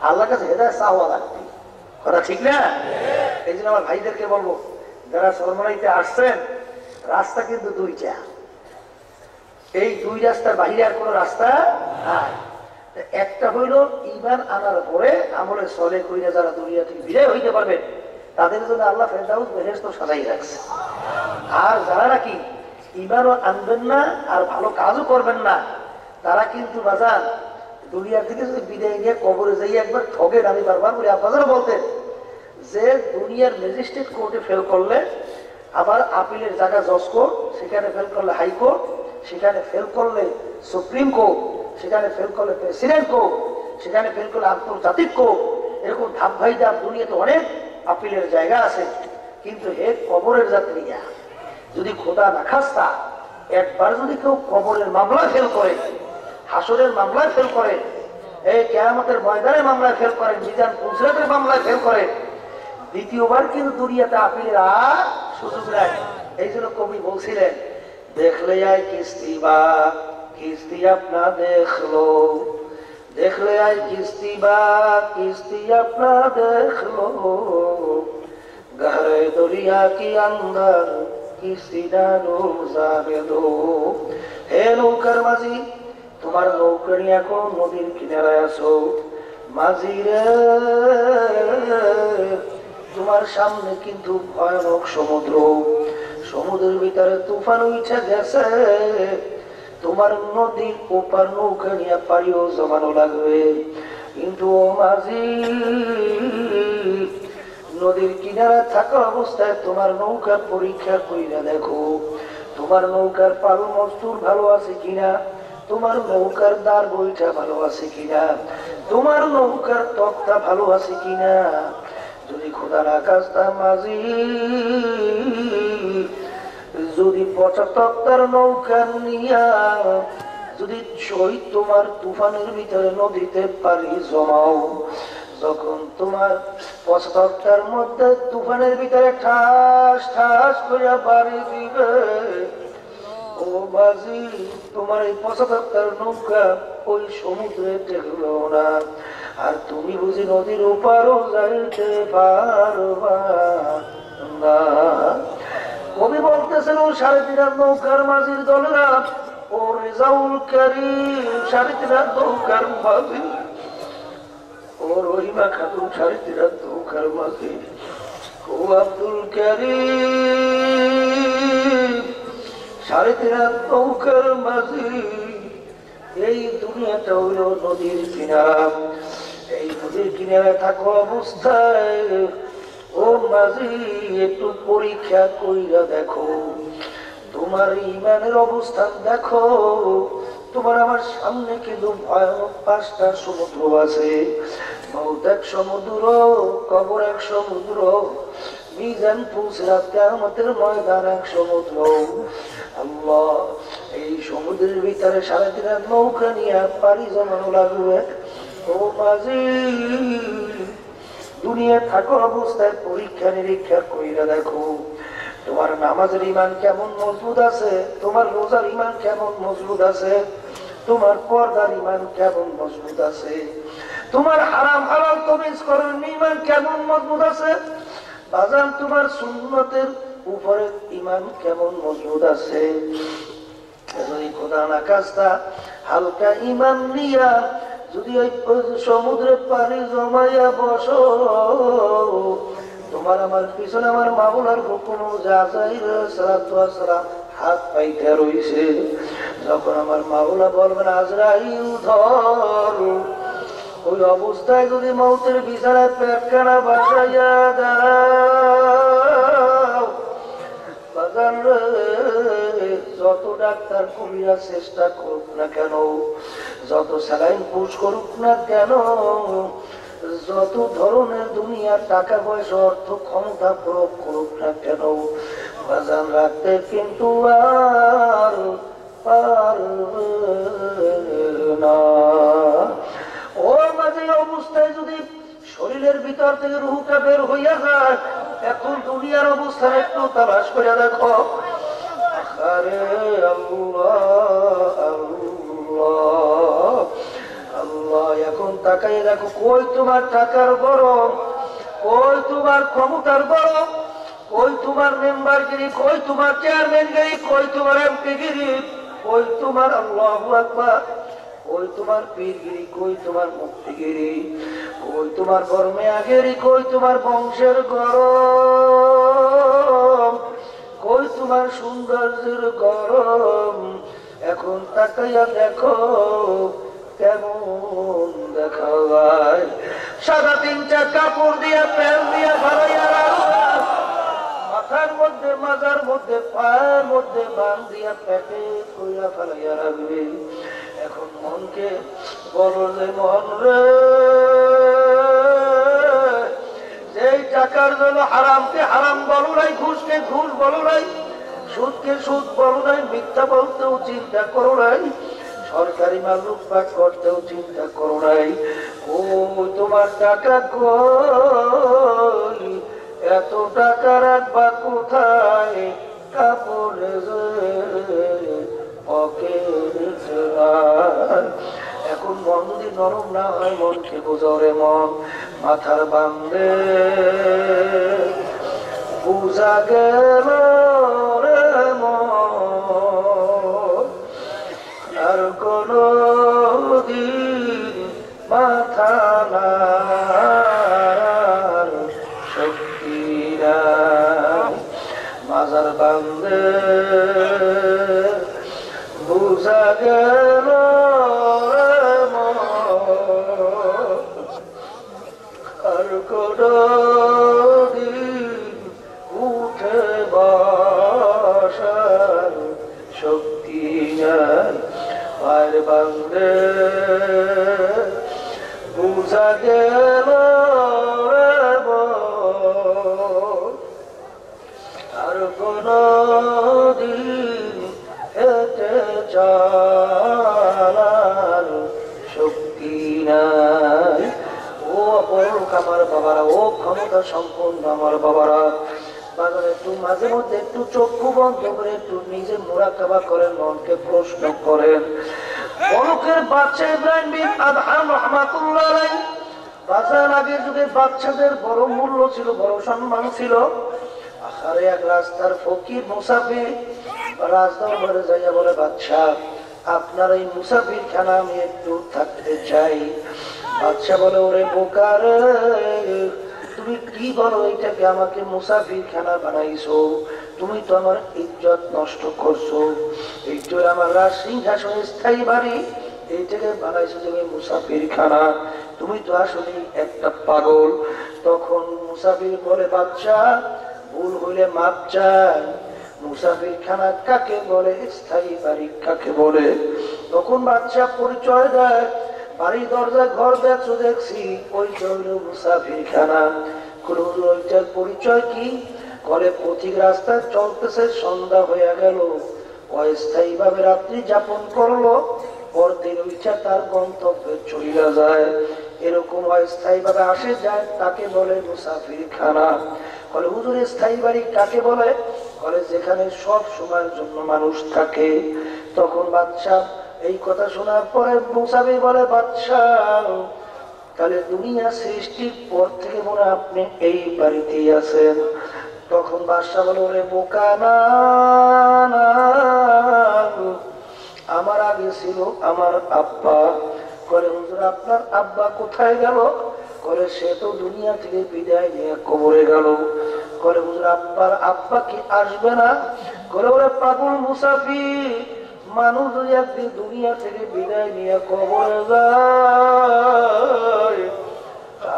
আল্লাহর কাছে হেদায়েত চাওয়া লাগবে, কথা ঠিক না? এই জন্য আমার ভাইদেরকে বলবো, যারা শর্মাইতে আসছেন, রাস্তা কিন্তু দুইটা, এই দুই রাস্তার বাইরে আর কোন রাস্তা নাই। একটা হইল ঈমান আনার পরে আমলে সলে কইরা যারা দুনিয়া থেকে বিদায় হইতে পারবেন, তাদের জন্য আল্লাহ ফেরদাউস বেহেশত সাজাই রাখছে। আর যারা নাকি ঈমানও আনবেন না আর ভালো কাজও করবেন না, তারা কিন্তু বাজান দুনিয়া থেকে যদি বিদায় নিয়ে কবরে যাই একবার ঠগেন। আমি বারবার বলি, আপনারা বলতেন যে দুনিয়ার ম্যাজিস্ট্রেট কোর্টে ফেল করলে আবার আপিলের জায়গা জজ কোর্ট, সেখানে ফেল করলে হাইকোর্ট, সেখানে ফেল করলে সুপ্রিম কোর্ট, সেখানে ফেল করলে প্রেসিডেন্ট কোর্ট, সেখানে ফেল করলে আন্তর্জাতিক কোর্ট, এরকম ধাপ ভাই ধাপ দুনিয়াতে অনেক আপিলের জায়গা আছে। কিন্তু হে কবরের যাত্রীরা, যদি খোদা না খাস্তা একবার যদি কেউ কবরের মামলায় ফেল করে, হাসরের মামলায় ফেল করে, এই কিয়ামতের ময়দানের মামলায় ফেল করে, মিজান পুলসিরাতের মামলায় ফেল করে, দ্বিতীয়বার কিন্তু দুনিয়াতে আপিলের আর সুযোগ নেয়। এই জন্য কবি বলছিলেন, দেখলে আয় কিস্তি বা কিস্তি আপনা দেখলো, দেখলে আয় কিস্তি বা কিস্তি আপনা দেখলো, গহরে দরিয়া কি अंदर কিস্তি ডালো যাবে দো। হে নৌকার মাঝি, তোমার নৌকা নিয়ে এখন নদীর কিনারায় আছো। মাঝি রে, তোমার সামনে কিন্তু ভয়ানক সমুদ্র, সমুদ্রের ভিতরে তুফান উঠে গেছে। তোমার নদীর ওপার নৌকা নিয়ে পাড়িও জমানো লাগবে। কিন্তু ও মাঝি, নদীর কিনারে থাকা অবস্থায় তোমার নৌকার পরীক্ষা কইরা দেখো, তোমার নৌকার পাল মস্তুর ভালো আছে কিনা, তোমার নৌকার দাঁড় বইটা ভালো আছে কিনা, তোমার নৌকার তক্তা ভালো আছে কিনা। যদি খোদা না খাস্তা মাঝি, যদি পচা তক্তার নৌকা নিয়া যদি শহীদ তোমার তুফানের ভিতরে নদীতে পারি জমাও, যখন তোমার পচা তক্তার মধ্যে তুফানের ভিতরে ঠাস ঠাস করে বাড়ি দিবে, ও বাজি, তোমার এই পচা তক্তার নৌকা ওই সমুদ্রে টেকলো না, আর তুমি বুঝি নদীর ওপারও যাইতে পারবা না। কবি বলতেছেন, ও 3.5 নৌকার মাঝির দলেরা, ও রেজাউল করিম 3.5 নৌকার মাঝি, ও রহিমা খাতুন 3.5 নৌকার মাঝি, ও আব্দুল করিম 3.5 নৌকার মাঝি। এই দুনিয়াটা হইল নদীর কিনারা। এই নদীর কিনারে থাকা অবস্থায় ও মাঝি, একটু পরীক্ষা কইরা দেখো, তোমার ইমানের অবস্থান দেখো। তোমার আমার সামনে কিন্তু ভয়ানক 5টা সমুদ্র আছে। মওত এক সমুদ্র, কবর এক সমুদ্র, মিজান পুলসিরাত কিয়ামতের ময়দান এক সমুদ্র। আল্লাহ, এই সমুদ্রের ভিতরে 3.5 নৌকা নিয়ে পাড়ি জমানো লাগবে। ও মাঝি, দুনিয়া থাকো অবস্থায় পরীক্ষা নিরীক্ষা কইরা দেখো, তোমার নামাজের ইমান কেমন মজবুত আছে, তোমার রোজার ইমান কেমন মজবুত আছে, তোমার পর্দার ইমান কেমন মজবুত আছে, তোমার হারাম হালাল তমিজ করার ইমান কেমন মজবুত আছে, বাজান তোমার সুন্নতের উপরে ইমান কেমন মজবুত আছে? যদি খোদা না কাজটা হালকা ইমান নিয়া যদি ওই সমুদ্রের পানি জমাইয়া বসো, তোমার আমার পিছনে আমার মাওলার হুকুম হাত পাইতে রইছে। যখন আমার মাওলা বলবেন আজরাইল ধর, ওই অবস্থায় যদি মৌতের বিছানায় পেটখানা বাসাইয়া দাও, বাজান রে, যত ডাক্তার কবিরা চেষ্টা করুক না কেন, যত স্যালাইন পুশ করুক না কেন, যত ধরনের দুনিয়ার টাকা পয়সা অর্থ ক্ষমতা প্রয়োগ করুক না কেন, বাজান রাখতে কিন্তু আর পারবে না। ও মাঝে অবস্থায় যদি শরীরের ভিতর থেকে রুহটা বের হইয়া যায়, এখন দুনিয়ার অবস্থা একটু তালাশ করে দেখো। আরে আল্লাহ আল্লাহ আল্লাহ, এখন তাকাই দেখো, কই তোমার টাকার গরম, কই তোমার ক্ষমতার গরম, কই তোমার মেম্বারগিরি, কই তোমার চেয়ারম্যানগিরি, কই তোমার এমপিগিরি, কই তোমার আল্লাহু আকবার, কই তোমার পীরগিরি, কই তোমার মুক্তিগিরি, কই তোমার বর্মেয়াগিরি, কই তোমার বংশের গরম, কই তোমার সৌন্দর্যের গরম। এখন তাকাইয়া দেখো কেমন দেখা যায়। সাদা তিনটা কাপড় দিয়া প্যান দিয়া ভাড়াইয়া রাখা, মাথার মধ্যে মাজার মধ্যে পায়ের মধ্যে বান দিয়া পেটে কইরা ফেলাইয়া রাখবে। এখন মনকে বলো যে মন রে, যেই টাকার জন্য হারামকে হারাম বলো নাই, ঘুষকে ঘুষ বলো নাই, সুদকে সুদ বলো নাই, মিথ্যা বলতেও চিন্তা করো নাই, সরকারি মাল লুটপাট করতেও চিন্তা করো নাই। ও তোমার টাকা কই, এত টাকা রাখবা কোথায়, কাপড়ে এখন মন যদি নরম না হয়, মনকে বোঝরে মন মাথার বান্ধে বুঝা গেল রে মন, আর কোন দিন মাথা না শক্তি মাজার বান্ধে বুঝা গেল আর কোন দিন উঠে বসার শক্তি নাই, পায়ের বান্ধে বুঝা গেল আর কোন দিন হেঁটে চলার শক্তি নাই। ও অপরূপ আমার বাবারা, ও ক্ষমতা সম্পন্ন আমার বাবারা, বাজারে একটু মাঝে মধ্যে একটু চক্ষু বন্ধ করে একটু নিজে মুরাকাবা করেন, মনকে প্রশ্ন করেন। বলকের বাচ্চা ইব্রাহিম বিন আদহাম রাহমাতুল্লাহ আলাইহি, বাজার আগের যুগে বাচ্চাদের বড় মূল্য ছিল, বড় সম্মান ছিল। আখারে এক রাস্তার ফকির মুসাফির রাজদরবারে যাইয়া বলে, বাদশা আপনার এই মুসাফির খানা আমি একটু থাকতে চাই। বাদশা বলে, ওরে বোকার, তুমি কি বলো, এটাকে আমাকে মুসাফির খানা বানাইছো, তুমি তো আমার ইজ্জত নষ্ট করছো, এইটা আমার রাজ সিংহাসনে স্থায়ী বাড়ি, এইটাকে বানাইছো তুমি মুসাফির খানা, তুমি তো আসলে একটা পাগল। তখন মুসাফির বলে, বাদশা ভুল হইলে মাপ চাই, মুসাফির খানা কাকে বলে, স্থায়ী বাড়ি কাকে বলে? তখন বাদশা পরিচয় দেয়, বাড়ির দরজায় ঘর বেচো দেখছি, ওইটা হইল মুসাফির খানা। ওইটার পরিচয় কি? বলে পথিক রাস্তায় চলতেছে, সন্ধ্যা হয়ে গেল, অস্থায়ী ভাবে রাত্রি যাপন করলো, পরদিন উঠে তার গন্তব্যে চলিয়া যায়, এরকম অস্থায়ী ভাবে আসে যায়, তাকে বলে মুসাফির খানা। বলে হুজুর স্থায়ী বাড়ি কাকে বলে? বলে যেখানে সব সময়ের জন্য মানুষ থাকে। তখন বাদশা এই কথা শোনার পরে মুসাফির বলে, বাদশা তাহলে দুনিয়া সৃষ্টির পর থেকে মনে হয় আপনি এই বাড়িতেই আছেন। তখন বাদশা বলে, ওরে বোকা না, আমার আগে ছিল আমার আব্বা। করে হুজুর আপনার আব্বা কোথায় গেল? করে সে তো দুনিয়া থেকে বিদায় নিয়ে কবরে গেল। করে হুজুর আব্বার আব্বা কি আসবে না? করে ওরে পাগল মুসাফির, মানুষ যদি একদিন দুনিয়া থেকে বিদায় নিয়ে কবরে যায়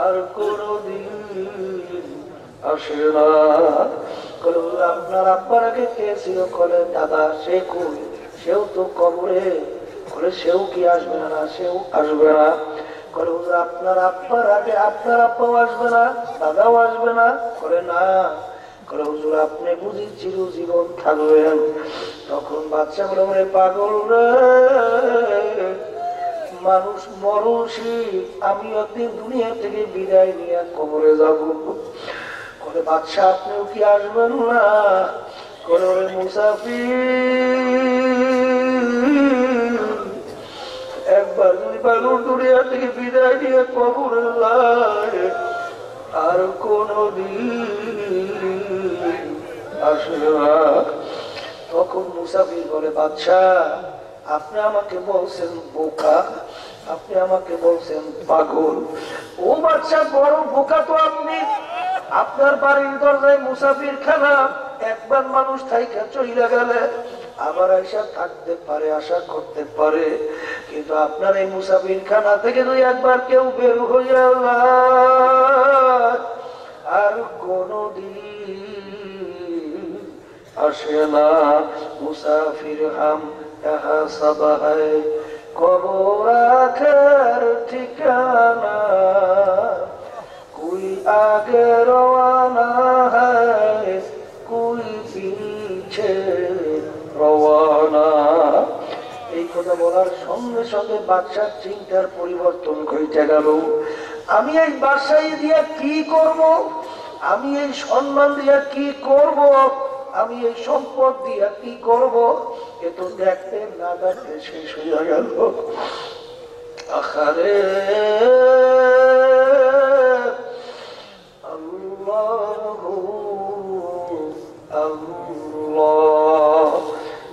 আর কোনদিন আসে না। করে হুজুর আপনার আব্বার আগে কে ছিল? করে দাদা সে কই? সেও তো কবরে। করে সেও কি আসবে না? সেও আসবে না। করে হুজুর আপনার আব্বার আগে আপনার আব্বাও আসবে না, দাদাও আসবে না? করে না। করে হুজুর আপনি বুঝি চিরজীবন থাকবেন? তখন বাচ্চা বলে, ওরে পাগল রে, মানুষ মরুষি, আমি একদিন দুনিয়া থেকে বিদায় নিয়ে কবরে যাব। করে বাদশা আপনিও কি আসবেন না? করে ওরে মুসাফির, একবার যদি মানুষ দুনিয়া থেকে বিদায় নিয়ে কবরে যায় আর কোনদিন আসে না। তখন মুসাফির বলে, বাদশা আপনি আমাকে বলছেন বোকা, আপনি আমাকে বলছেন পাগল। ও বাদশা বড় বোকা তো আপনি। আপনার বাড়ির দরজায় মুসাফির খানা, একবার মানুষ থাইকা চইলা গেলে আবার আশা থাকতে পারে, আশা করতে পারে, কিন্তু আপনার এই মুসাফির খানা থেকে যদি একবার কেউ বের হইয়া আর কোনদিন আসে না। মুসাফির হাম ইহা সব হ্যায়, কবর আখের ঠিকানা, कोई आगे रवाना है, कोई पीछे रवाना। এই কথা বলার সঙ্গে সঙ্গে বাদশার চিন্তার পরিবর্তন ঘটে গেল। আমি এই বাদশাহী দিয়ে কি করব? আমি এই সম্মান দিয়ে কি করব? আমি এই সম্পদ দিয়ে কি করব? এ তো দেখতে না দেখতে শেষ হয়ে গেল। আখারে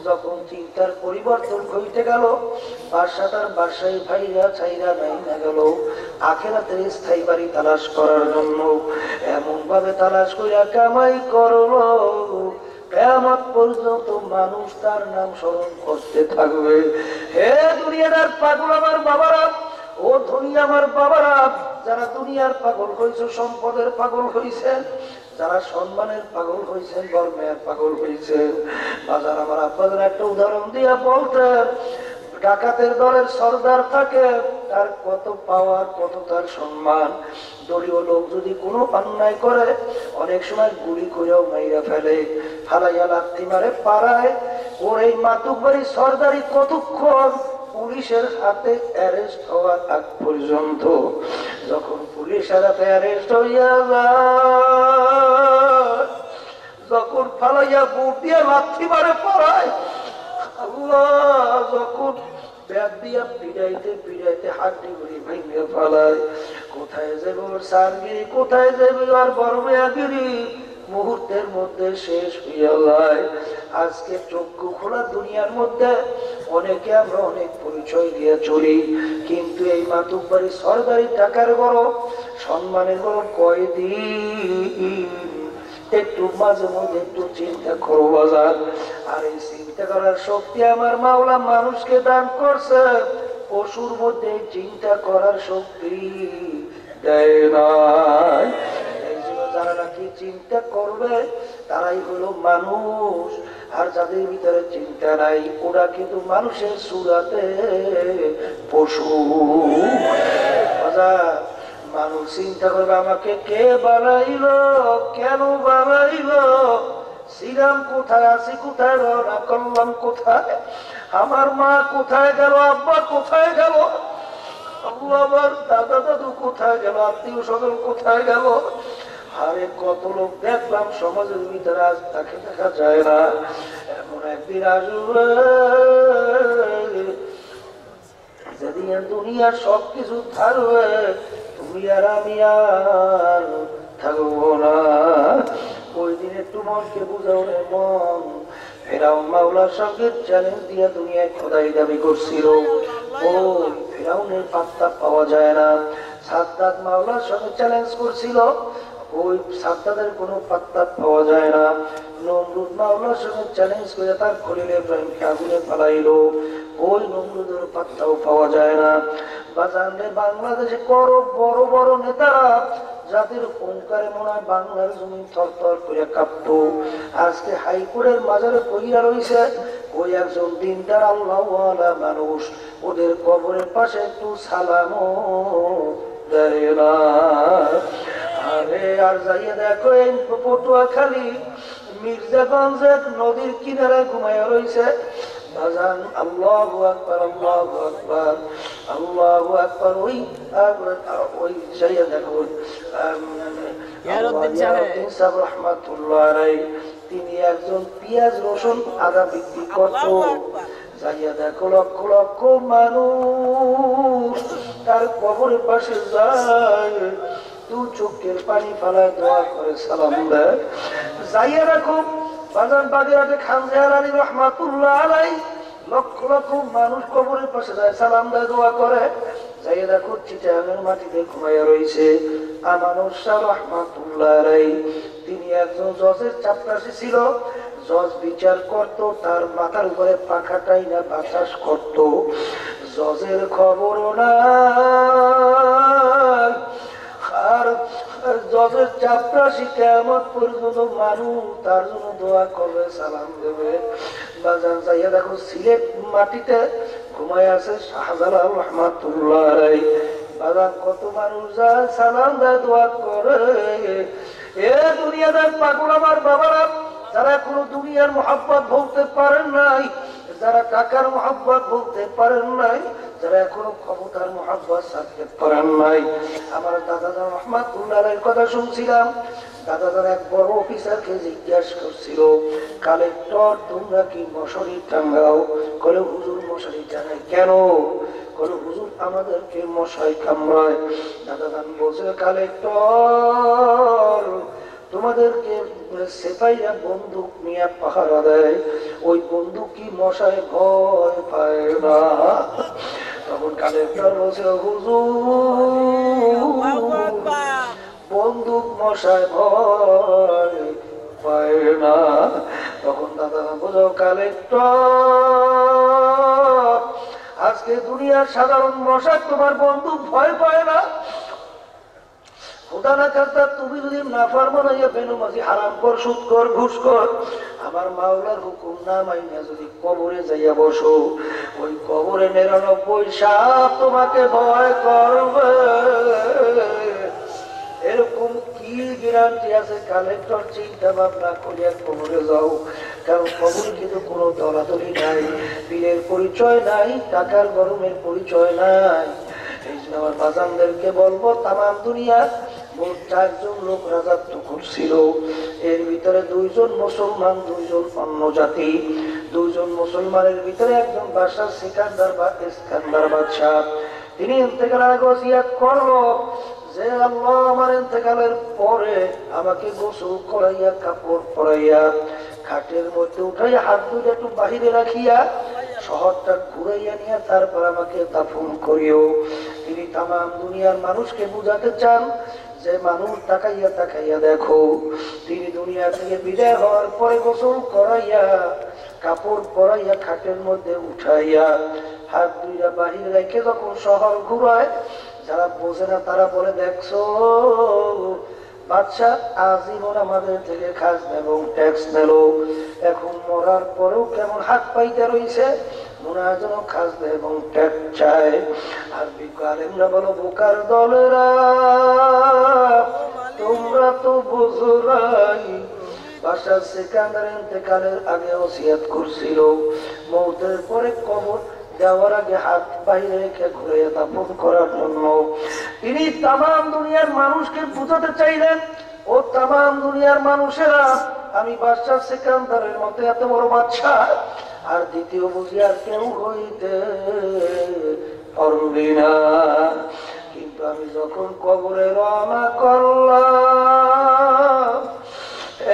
যখন চিন্তার পরিবর্তন ঘটে গেল, বাদশা তার বাদশাহী ভাইরা চাইরা নাই না গেল আখিরাতের স্থায়ী বাড়ি তালাশ করার জন্য। এমন ভাবে তালাশ কইরা কামাই করলো, কিয়ামত পর্যন্ত মানুষ তার নাম স্মরণ করতে থাকবে। হে দুনিয়ার পাগল আমার বাবারা, ও দুনিয়া আমার বাবারা, যারা দুনিয়ার পাগল হয়েছে, সম্পদের পাগল হয়েছেন, যারা সম্মানের পাগল হয়েছেন, ধর্মের পাগল হয়েছেন, বাজার আমার আপনাদের একটা উদাহরণ দিয়া বলতেন, ডাকাতের দলের সর্দার থাকে, তার কত পাওয়ার, কত তার সম্মান। দলীয় লোক যদি কোনো অন্যায় করে অনেক সময় গুলি করেও মাইরা ফেলে, ফালাইয়া লাথি মারে পাড়ায়। ওর এই মাতুব্বাড়ি সর্দারি কতক্ষণ? পুলিশের হাতে অ্যারেস্ট হওয়ার আগ পর্যন্ত। যখন পুলিশের হাতে অ্যারেস্ট হইয়া যায়, যখন ফালাইয়া বুট দিয়ে লাথি মারে পাড়ায়, আল্লাহ যখন ব্যাগ দিয়া পিড়াইতে পিড়াইতে হাড্ডি গুড়ি ভেঙে ফেলায়, কোথায় যাবে ওর সারগিরি, কোথায় যাবে আর বর্মেয়াগিরি, মুহূর্তের মধ্যে শেষ হইয়া যায়। আজকে চক্ষু খোলা দুনিয়ার মধ্যে অনেকে আমরা অনেক পরিচয় দিয়ে চলি, কিন্তু এই মাতুব্বাড়ি সরকারি টাকার বড়, সম্মানের বড় কয়দিন। একটু মাঝে মধ্যে একটু চিন্তা করো বাজার। আর এই চিন্তা করার শক্তি আমার মাওলা মানুষকে দান করছে, পশুর মধ্যে চিন্তা করার শক্তি দেয় নাই। এই জন্য যারা নাকি চিন্তা করবে তারাই হলো মানুষ, আর যাদের ভিতরে চিন্তা নাই ওরা কিন্তু মানুষের সুরাতে পশু। মানুষ চিন্তা করবে আমাকে কে বানাইলো, কেন বানাইলো, ছিলাম কোথায়, আছি কোথায়, রওনা করলাম কোথায়, আমার মা কোথায় গেল, আব্বা কোথায় গেল, আমার দাদা দাদু কোথায় গেল, আত্মীয় স্বজন কোথায় গেল। আরে কত লোক দেখলাম সমাজের ভিতরে, আজ তাকে দেখা যায় না। এমন একদিন আসবে যেদিন দুনিয়ার সবকিছু থাকবে, তুমি আর আমি আর থাকবো না। ওই দিন একটু মনকে বুঝাও রে মন। ফেরাউন মাওলার সঙ্গে চ্যালেঞ্জ দিয়ে দুনিয়ায় খোদাই দাবি করছিল, ও ফেরাউনের পাত্তা পাওয়া যায় না। সাদ্দাত মাওলার সঙ্গে চ্যালেঞ্জ করছিল, ওই সাদ্দাতের কোনো পাত্তা পাওয়া যায় না। নমরুদ মাওলার সঙ্গে চ্যালেঞ্জ করে তার খলিল ইব্রাহিমকে আগুনে ফালাইলো, ওই নমরুদের পাত্তাও পাওয়া যায় না। বাজারে বাংলাদেশে বড় বড় নেতারা যাদের ওঙ্কারে মনে হয় বাংলার জমি থরথর করে কাঁপতো, আজকে হাইকোর্টের মাজারে পইরা রইছে। ওই একজন দিনদার আল্লাহওয়ালা মানুষ, ওদের কবরের পাশে একটু সালামও দেয় না। আরে আর যাইয়ে দেখো এই পটুয়াখালী মির্জাগঞ্জের নদীর কিনারে ঘুমাইয়া রইছে। বাজান আল্লাহু আকবার, আল্লাহু আকবার, আল্লাহু আকবার। ওই যাইয়া দেখো ইয়ারউদ্দিন সাহেব রাহমাতুল্লাহ আলাইহি, তিনি একজন পেঁয়াজ রসুন আদা বিক্রি করত। যাইয়া দেখো লক্ষ লক্ষ মানুষ তার কবরের পাশে যায়, দু চোখের পানি ফালায় দোয়া করে সালাম দেয়। যাইয়া দেখো বাজার বাগেরহাটে খান জাহান আলী রহমাতুল্লাহ আলাইহি, লক্ষ লক্ষ মানুষ কবরের পাশে যায়, সালাম দেয়, দোয়া করে। যাইয়া দেখো চিটাগাঙের মাটিতে ঘুমাইয়া রয়েছে আমানুর শাহ রহমাতুল্লাহ আলাইহি, তিনি একজন জজের চাপরাশি ছিল। জজ বিচার করত, তার মাথার উপরে পাখাটাই না বাতাস করত, জজের খবরও নাই। আর জজের চাপরাশি কিয়ামত পর্যন্ত মানুষ তার জন্য দোয়া করবে, সালাম দেবে। বাজান যাইয়া দেখো সিলেট মাটিতে ঘুমায় আছে শাহজালাল রহমাতুল্লাহ আলাইহি, বাজান কত মানুষ যায়, সালাম দেয়, দোয়া করে। এ দুনিয়াদার পাগল আমার বাবারা, যারা কোনো দুনিয়ার মোহাব্বত বলতে পারেন নাই, যারা টাকার মোহাব্বত বলতে পারেন নাই, যারা এখনো ক্ষমতার মোহাব্বত ছাড়তে পারেন নাই। আমার দাদাজান রহমাতুল্লাহ আলাইহির কথা শুনছিলাম। দাদাজান এক বড় অফিসারকে জিজ্ঞাসা করছিল, কালেক্টর তোমরা কি মশারি টাঙ্গাও? বলে হুজুর মশারি টাঙ্গাই কেন? বলে হুজুর আমাদেরকে মশাই কামড়ায়। দাদাজান বলছে, কালেক্টর তোমাদেরকে সেপাইরা বন্দুক নিয়ে পাহারা দেয়, ওই বন্দুক কি মশায় ভয় পায় না? তখন কালেক্টর বলছে, হুজুর বন্দুক মশায় ভয় পায় না। তখন দাদা বোঝাও, কালেক্টর আজকে দুনিয়ার সাধারণ মশা তোমার বন্দুক ভয় পায় না। তুমি যদি নাফরমানিয়া বেনামাজি হারামখোর সুদখোর ঘুষখোর আমার মাওলার হুকুম না মাইনা যদি কবরে যাইয়া বসো, ওই কবরে 99 সাপ তোমাকে ভয় করবে, এরকম কি গ্যারান্টি আছে? কালেক্টর চিন্তা ভাবনা করিয়া কবরে যাও, কারণ কবরে কিন্তু কোনো দলাদলি নাই, পীরের পরিচয় নাই, টাকার গরমের পরিচয় নাই। এই জন্য আমার বাজানদেরকে বলবো, তামাম দুনিয়া মোট 4 জন লোক রাজত্ব করছিল, এর ভিতরে 2 জন মুসলমান, 2 জন অন্য জাতি। 2 জন মুসলমানের ভিতরে একজন বাদশা সিকান্দার বা ইস্কান্দার বাদশাহ, তিনি ইন্তেকালের আগে ওসিয়ত করলো যে আল্লাহ আমার ইন্তেকালের পরে আমাকে গোসল করাইয়া, কাপড় পরাইয়া, খাটের মধ্যে উঠাইয়া, হাত দুটো একটু বাহিরে রাখিয়া শহরটা ঘুরাইয়া নিয়ে তারপর আমাকে দাফন করিও। তিনি তামাম দুনিয়ার মানুষকে বুঝাতে চান যে মানুষ তাকাইয়া তাকাইয়া দেখো, তিনি দুনিয়া থেকে বিদায় হওয়ার পরে গোসল করাইয়া, কাপড় পরাইয়া, খাটের মধ্যে উঠাইয়া, হাত দুইটা বাহিরে রেখে যখন শহর ঘুরায়, যারা বোঝে না তারা বলে, দেখছো বাদশা আজীবন আমাদের থেকে খাজনা এবং ট্যাক্স নিল, এখন মরার পরেও কেমন হাত পাইতে রয়েছে, মনে হয় যেন খাজনা এবং ট্যাক্স চায়। আর বিজ্ঞানীরা বলো, বোকার দলেরা তোমরা তো বোঝো নাই, বাদশা সিকান্দার ইন্তেকালের আগে ওসিয়ত করছিল মওতের পরে কবর দেওয়ার আগে হাত বাইরে রেখে ঘুরে দাফন করার জন্য। তিনি তামাম দুনিয়ার মানুষকে বুঝাতে চাইলেন, ও তামাম দুনিয়ার মানুষেরা, আমি বাদশা সিকান্দারের মতো এত বড় বাদশা আর দ্বিতীয় বুঝি আর কেউ হইতে পারবি না। কিন্তু আমি যখন কবরে রওনা করলাম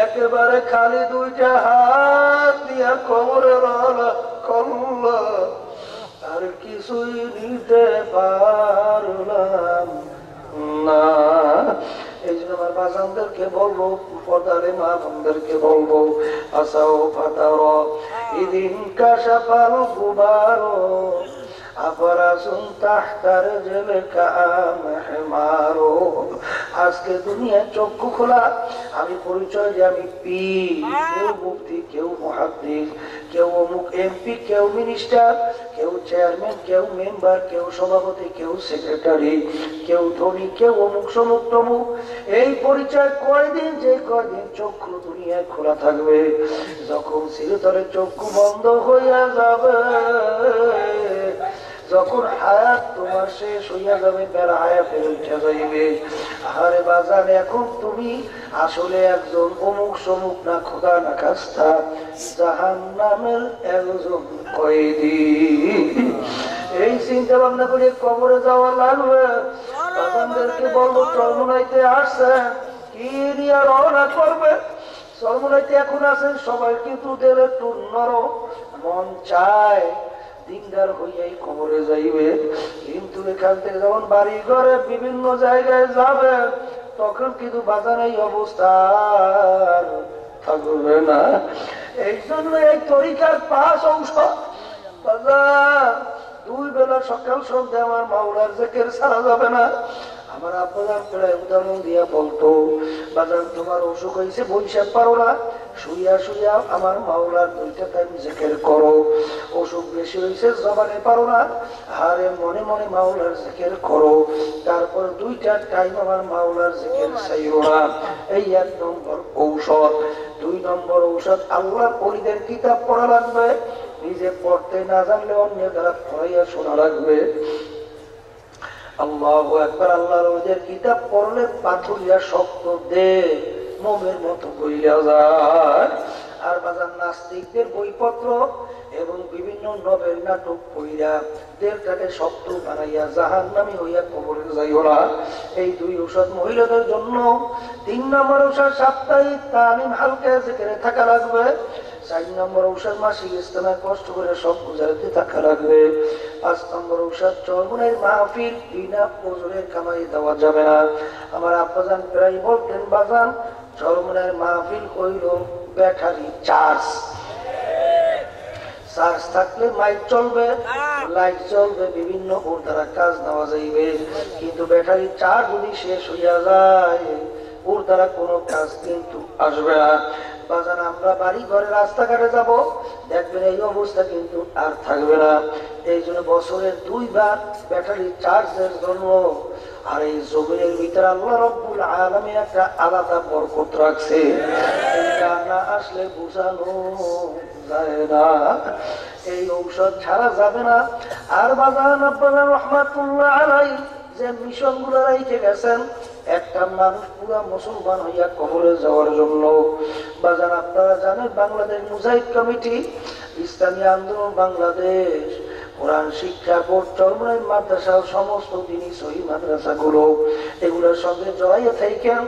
একেবারে খালি দুইটা হাত দিয়া কবরে রওনা করলাম, আর কিছুই নিতে পারলাম না। এই জন্য আমার বাজানদেরকে বলবো, পর্দারে মা বোনদেরকে বলবো, আসাও ফাতার ইদিন কাশাফাল গুবারো আফরাসুন তাহতার জেলকা মেহমারো। আজকে দুনিয়ার চক্ষু খোলা, আমি পরিচয় যে আমি পীর, কেউ মুফতি, কেউ মুহাদ্দিস, কেউ অমুক এমপি, কেউ মিনিস্টার, কেউ চেয়ারম্যান, কেউ মেম্বার, কেউ সভাপতি, কেউ সেক্রেটারি, কেউ ধনী, কেউ অমুক সমুক তমুক। এই পরিচয় কয়দিন, যে কয়দিন চক্ষু দুনিয়ায় খোলা থাকবে। যখন চিরতরে চক্ষু বন্ধ হইয়া যাবে, যখন হায়াত তোমার শেষ হইয়া যাবে, বেড়া হায়াতের উঠে যাইবে, আরে বাজান এখন তুমি আসলে একজন অমুক সমুক না, খোদা না খাস্তা, জাহান্নামের একজন কয়েদি। এই চিন্তা ভাবনা করে কবরে যাওয়া লাগবে। বাজানদেরকে বলবো চরমনাইতে আসছেন, কি নিয়ে রওনা করবে? চরমনাইতে এখন আছেন সবাই, কিন্তু ওদের একটু নরম মন চায় দিনদার হইয়াই কবরে যাইবে। কিন্তু এখান থেকে যখন বাড়ি ঘরে বিভিন্ন জায়গায় যাবে, তখন কিন্তু বাজার এই অবস্থা থাকবে না। এই জন্য এই তরিকার 5 অংশ বাজার, 2 বেলা সকাল সন্ধ্যা আমার মাওলার জিকির ছাড়া যাবে না। আমার আব্বাজান প্রায় উদাহরণ দিয়া বলতো, বাজান তোমার অসুখ হয়েছে, বৈশাখ পারো না, শুইয়া শুইয়া আমার মাওলার 2টা টাইম জিকির করো। অসুখ বেশি হয়েছে, জবানে পারো না, হারে মনে মনে মাওলার জিকির করো। তারপর 2টা টাইম আমার মাওলার জিকির চাইও না। এই 1 নম্বর ঔষধ। 2 নম্বর ঔষধ, আল্লাহর ওলিদের কিতাব পড়া লাগবে। নিজে পড়তে না জানলে অন্যের দ্বারা পড়াইয়া শোনা লাগবে। আল্লাহু আকবার। আল্লাহর ওলিদের কিতাব পড়লে পাথুরিয়া শক্ত দে মোমের মতো কইরা যায়। আর বাজার নাস্তিকদের বইপত্র এবং বিভিন্ন নভেল নাটক পড়িয়া দেরটাকে শক্ত বানাইয়া জাহান্নামী হইয়া কবরে যাইও না। এই 2 ঔষধ মহিলাদের জন্য। 3 নম্বর ঔষধ, সাপ্তাহিক তালিম হালকা জিকিরে থাকা লাগবে। 4 নম্বর ঔষধ, মাসিক ইস্তেমায় কষ্ট করে সব গুজারাতে থাকা লাগবে। 5 নম্বর ঔষধ, চরমনের মাহফিল বিনা ওজনের কামাই দেওয়া যাবে না। আমার আব্বাজান প্রায় বলতেন, বাজান চরমনের মাহফিল হইল ব্যাটারি চার্জ। চার্জ থাকলে মাইক চলবে, লাইট চলবে, বিভিন্ন ওর দ্বারা কাজ নেওয়া যাইবে। কিন্তু ব্যাটারি চার্জ যদি শেষ হইয়া যায়, ওর দ্বারা কোনো কাজ কিন্তু আসবে না। বাজান আমরা বাড়ি ঘরে রাস্তাঘাটে যাব, দেখবেন এই অবস্থা কিন্তু আর থাকবে না। এই জন্য বছরে 2 বার ব্যাটারি চার্জের জন্য। আর এই জমিনের ভিতরে আল্লাহ রব্বুল আলামিন একটা আলাদা বরকত রাখছে, এটা না আসলে বোঝানো যায় না। এই ঔষধ ছাড়া যাবে না। আর বাজান আব্বাজান রহমাতুল্লাহ আলাইহি যে মিশন গুলো রেখে গেছেন, একটা মানুষ পুরা মুসলমান হইয়া কবরে যাওয়ার জন্য। বাজান আপনারা জানেন, বাংলাদেশ মুজাহিদ কমিটি, ইসলামী আন্দোলন বাংলাদেশ, কোরআন শিক্ষা বোর্ড, চরমনাই মাদ্রাসা, সমস্ত দিনই সহি মাদ্রাসাগুলো, এগুলোর সঙ্গে জড়াইয়া থাকেন।